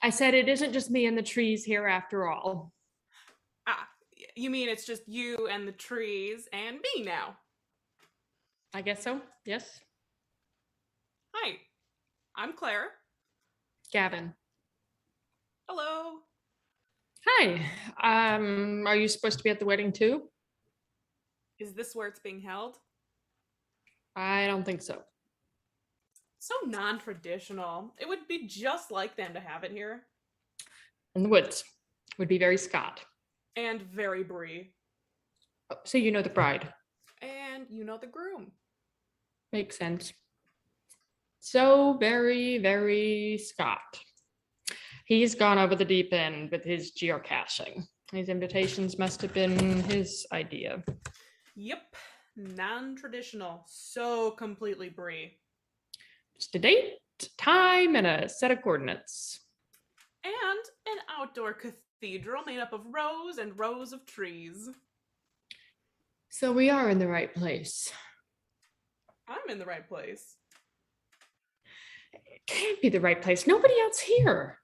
S4: I said it isn't just me and the trees here after all.
S6: Ah, you mean it's just you and the trees and me now?
S4: I guess so, yes.
S6: Hi, I'm Claire.
S4: Gavin.
S6: Hello.
S4: Hi. Are you supposed to be at the wedding too?
S6: Is this where it's being held?
S4: I don't think so.
S6: So non-traditional. It would be just like them to have it here.
S4: In the woods. Would be very Scott.
S6: And very Brie.
S4: Oh, so you know the bride.
S6: And you know the groom.
S4: Makes sense. So very, very Scott. He's gone over the deep end with his geocaching. These invitations must have been his idea.
S6: Yep. Non-traditional. So completely Brie.
S4: Just a date, time, and a set of coordinates.
S6: And an outdoor cathedral made up of rows and rows of trees.
S4: So we are in the right place.
S6: I'm in the right place.
S4: It can't be the right place. Nobody else here.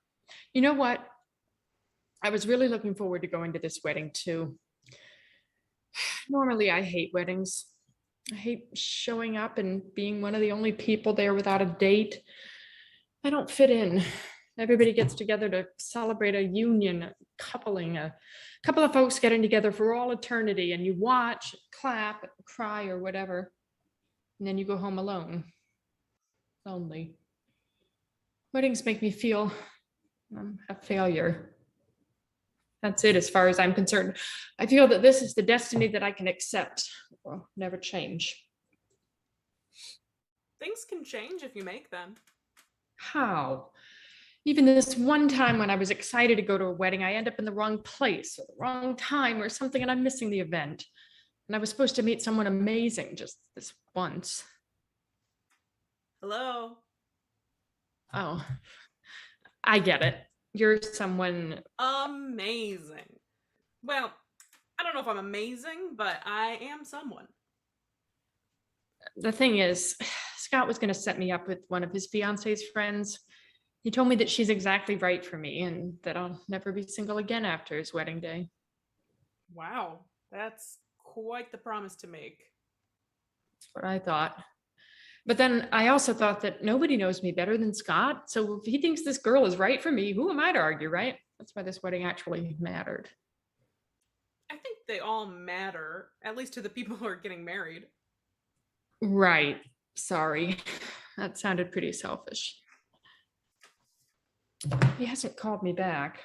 S4: You know what? I was really looking forward to going to this wedding too. Normally, I hate weddings. I hate showing up and being one of the only people there without a date. I don't fit in. Everybody gets together to celebrate a union, a coupling, a couple of folks getting together for all eternity, and you watch, clap, cry, or whatever. And then you go home alone. Lonely. Weddings make me feel I'm a failure. That's it, as far as I'm concerned. I feel that this is the destiny that I can accept or never change.
S6: Things can change if you make them.
S4: How? Even this one time when I was excited to go to a wedding, I end up in the wrong place or the wrong time or something, and I'm missing the event. And I was supposed to meet someone amazing just this once.
S6: Hello?
S4: Oh, I get it. You're someone.
S6: Amazing. Well, I don't know if I'm amazing, but I am someone.
S4: The thing is, Scott was going to set me up with one of his fiance's friends. He told me that she's exactly right for me and that I'll never be single again after his wedding day.
S6: Wow, that's quite the promise to make.
S4: That's what I thought. But then I also thought that nobody knows me better than Scott. So if he thinks this girl is right for me, who am I to argue, right? That's why this wedding actually mattered.
S6: I think they all matter, at least to the people who are getting married.
S4: Right. Sorry. That sounded pretty selfish. He hasn't called me back.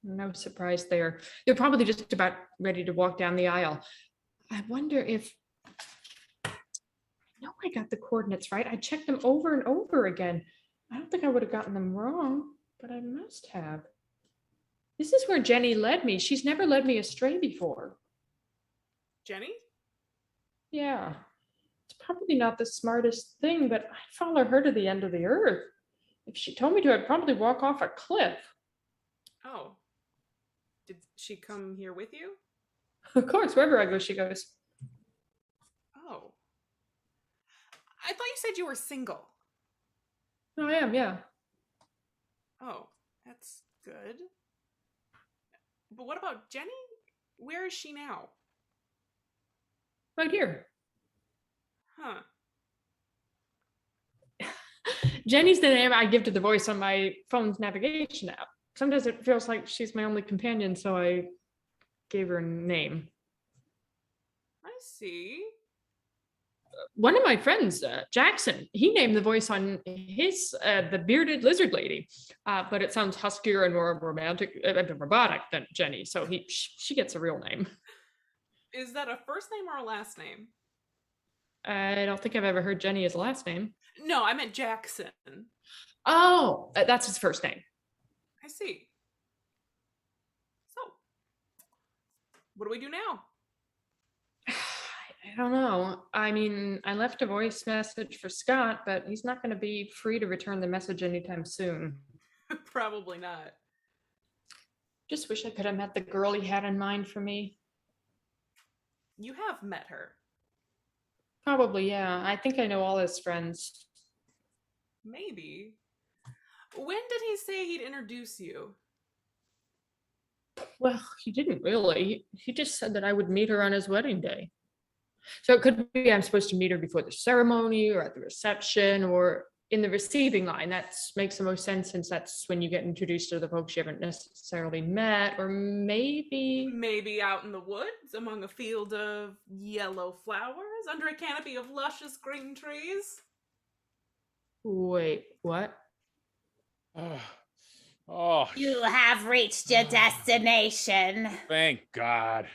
S4: No surprise there. They're probably just about ready to walk down the aisle. I wonder if... No, I got the coordinates right. I checked them over and over again. I don't think I would have gotten them wrong, but I must have. This is where Jenny led me. She's never led me astray before.
S6: Jenny?
S4: Yeah. It's probably not the smartest thing, but I'd follow her to the end of the earth. If she told me to, I'd probably walk off a cliff.
S6: Oh. Did she come here with you?
S4: Of course, wherever I go, she goes.
S6: Oh. I thought you said you were single.
S4: Oh, I am, yeah.
S6: Oh, that's good. But what about Jenny? Where is she now?
S4: Right here.
S6: Huh.
S4: Jenny's the name I give to the voice on my phone's navigation app. Sometimes it feels like she's my only companion, so I gave her a name.
S6: I see.
S4: One of my friends, Jackson, he named the voice on his, the bearded lizard lady, but it sounds huskier and more romantic, robotic than Jenny, so she gets a real name.
S6: Is that a first name or a last name?
S4: I don't think I've ever heard Jenny as a last name.
S6: No, I meant Jackson.
S4: Oh, that's his first name.
S6: I see. So, what do we do now?
S4: I don't know. I mean, I left a voice message for Scott, but he's not going to be free to return the message anytime soon.
S6: Probably not.
S4: Just wish I could have met the girl he had in mind for me.
S6: You have met her.
S4: Probably, yeah. I think I know all his friends.
S6: Maybe. When did he say he'd introduce you?
S4: Well, he didn't really. He just said that I would meet her on his wedding day. So it could be I'm supposed to meet her before the ceremony or at the reception or in the receiving line. That makes the most sense since that's when you get introduced to the folks you haven't necessarily met, or maybe
S6: out in the woods among a field of yellow flowers under a canopy of luscious green trees.
S4: Wait, what?
S3: Oh,
S5: You have reached your destination.
S3: thank God.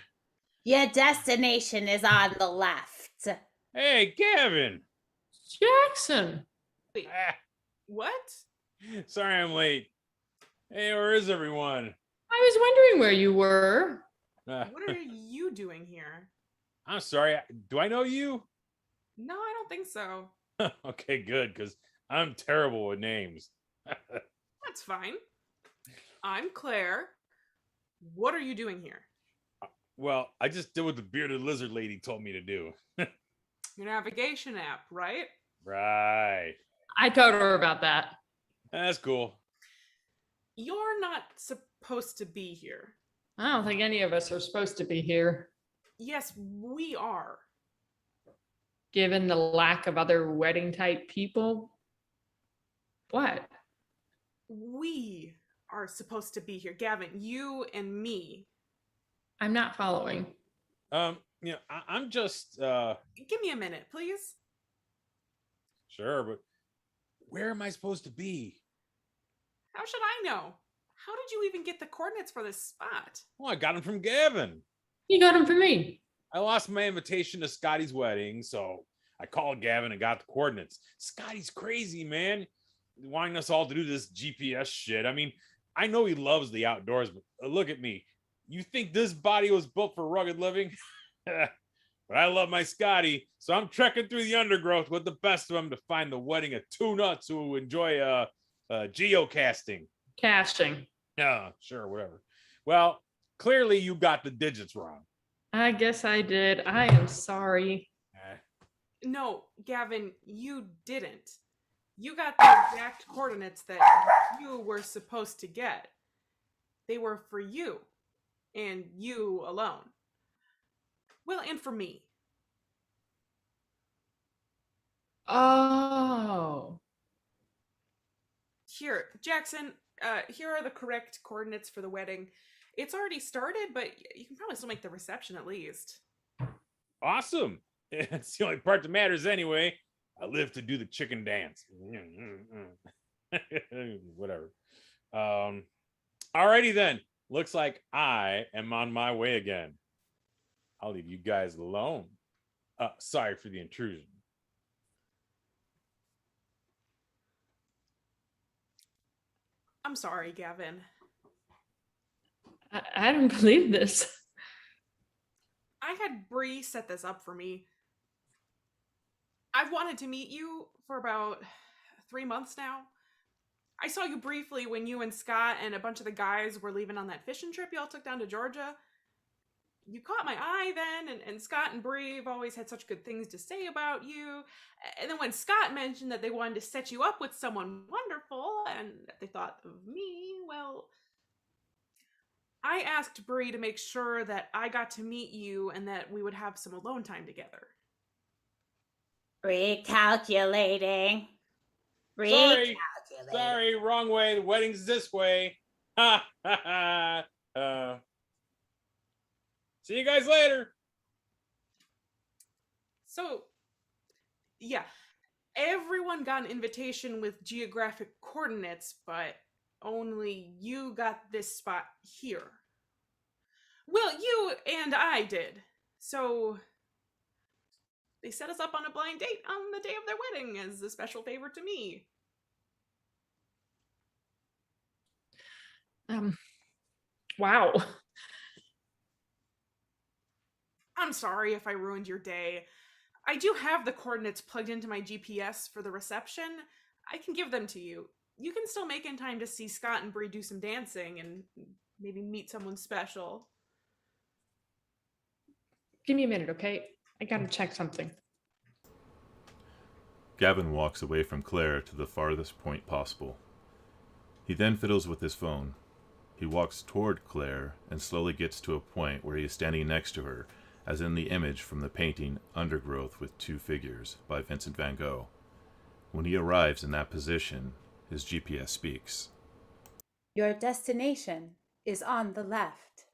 S5: Your destination is on the left.
S3: Hey, Gavin.
S4: Jackson.
S6: Wait,
S3: Ah,
S6: what?
S3: sorry I'm late. Hey, where is everyone?
S4: I was wondering where you were.
S6: What are you doing here?
S3: I'm sorry. Do I know you?
S6: No, I don't think so.
S3: Okay, good, because I'm terrible with names.
S6: That's fine. I'm Claire. What are you doing here?
S3: Well, I just did what the bearded lizard lady told me to do.
S6: Your navigation app, right?
S3: Right.
S4: I told her about that.
S3: That's cool.
S6: You're not supposed to be here.
S4: I don't think any of us are supposed to be here,
S6: Yes, we are.
S4: given the lack of other wedding type people. What?
S6: We are supposed to be here. Gavin, you and me.
S4: I'm not following.
S3: I'm just
S6: Give me a minute, please.
S3: sure, but where am I supposed to be?
S6: How should I know? How did you even get the coordinates for this spot?
S3: Well, I got them from Gavin.
S4: You got them for me.
S3: I lost my invitation to Scotty's wedding, so I called Gavin and got the coordinates. Scotty's crazy, man, wanting us all to do this GPS shit. I mean, I know he loves the outdoors, but look at me. You think this body was built for rugged living? But I love my Scotty, so I'm trekking through the undergrowth with the best of them to find the wedding of two nuts who enjoy geocaching.
S4: Caching.
S3: Yeah, sure, whatever. Well, clearly you got the digits wrong.
S4: I guess I did. I am sorry.
S6: No, Gavin, you didn't. You got the exact coordinates that you were supposed to get. They were for you, and you alone. Well, and for me.
S4: Oh.
S6: Here, Jackson, here are the correct coordinates for the wedding. It's already started, but you can probably still make the reception at least.
S3: Awesome. It's the only part that matters anyway. I live to do the chicken dance. Whatever. Alrighty then. Looks like I am on my way again. I'll leave you guys alone. Sorry for the intrusion.
S6: I'm sorry, Gavin.
S4: I don't believe this.
S6: I had Bree set this up for me. I've wanted to meet you for about 3 months now. I saw you briefly when you and Scott and a bunch of the guys were leaving on that fishing trip y'all took down to Georgia. You caught my eye then, and Scott and Bree have always had such good things to say about you. And then when Scott mentioned that they wanted to set you up with someone wonderful and that they thought of me, well, I asked Bree to make sure that I got to meet you and that we would have some alone time together.
S5: Recalculating.
S3: Sorry, wrong way. The wedding's this way. Ha ha ha. See you guys later.
S6: So, yeah, everyone got an invitation with geographic coordinates, but only you got this spot here. Well, you and I did. So, they set us up on a blind date on the day of their wedding as a special favor to me.
S4: Wow.
S6: I'm sorry if I ruined your day. I do have the coordinates plugged into my GPS for the reception. I can give them to you. You can still make in time to see Scott and Bree do some dancing and maybe meet someone special.
S4: Give me a minute, okay? I gotta check something.
S1: Gavin walks away from Claire to the farthest point possible. He then fiddles with his phone. He walks toward Claire and slowly gets to a point where he is standing next to her, as in the image from the painting Undergrowth with Two Figures by Vincent van Gogh. When he arrives in that position, his GPS speaks.
S5: Your destination is on the left.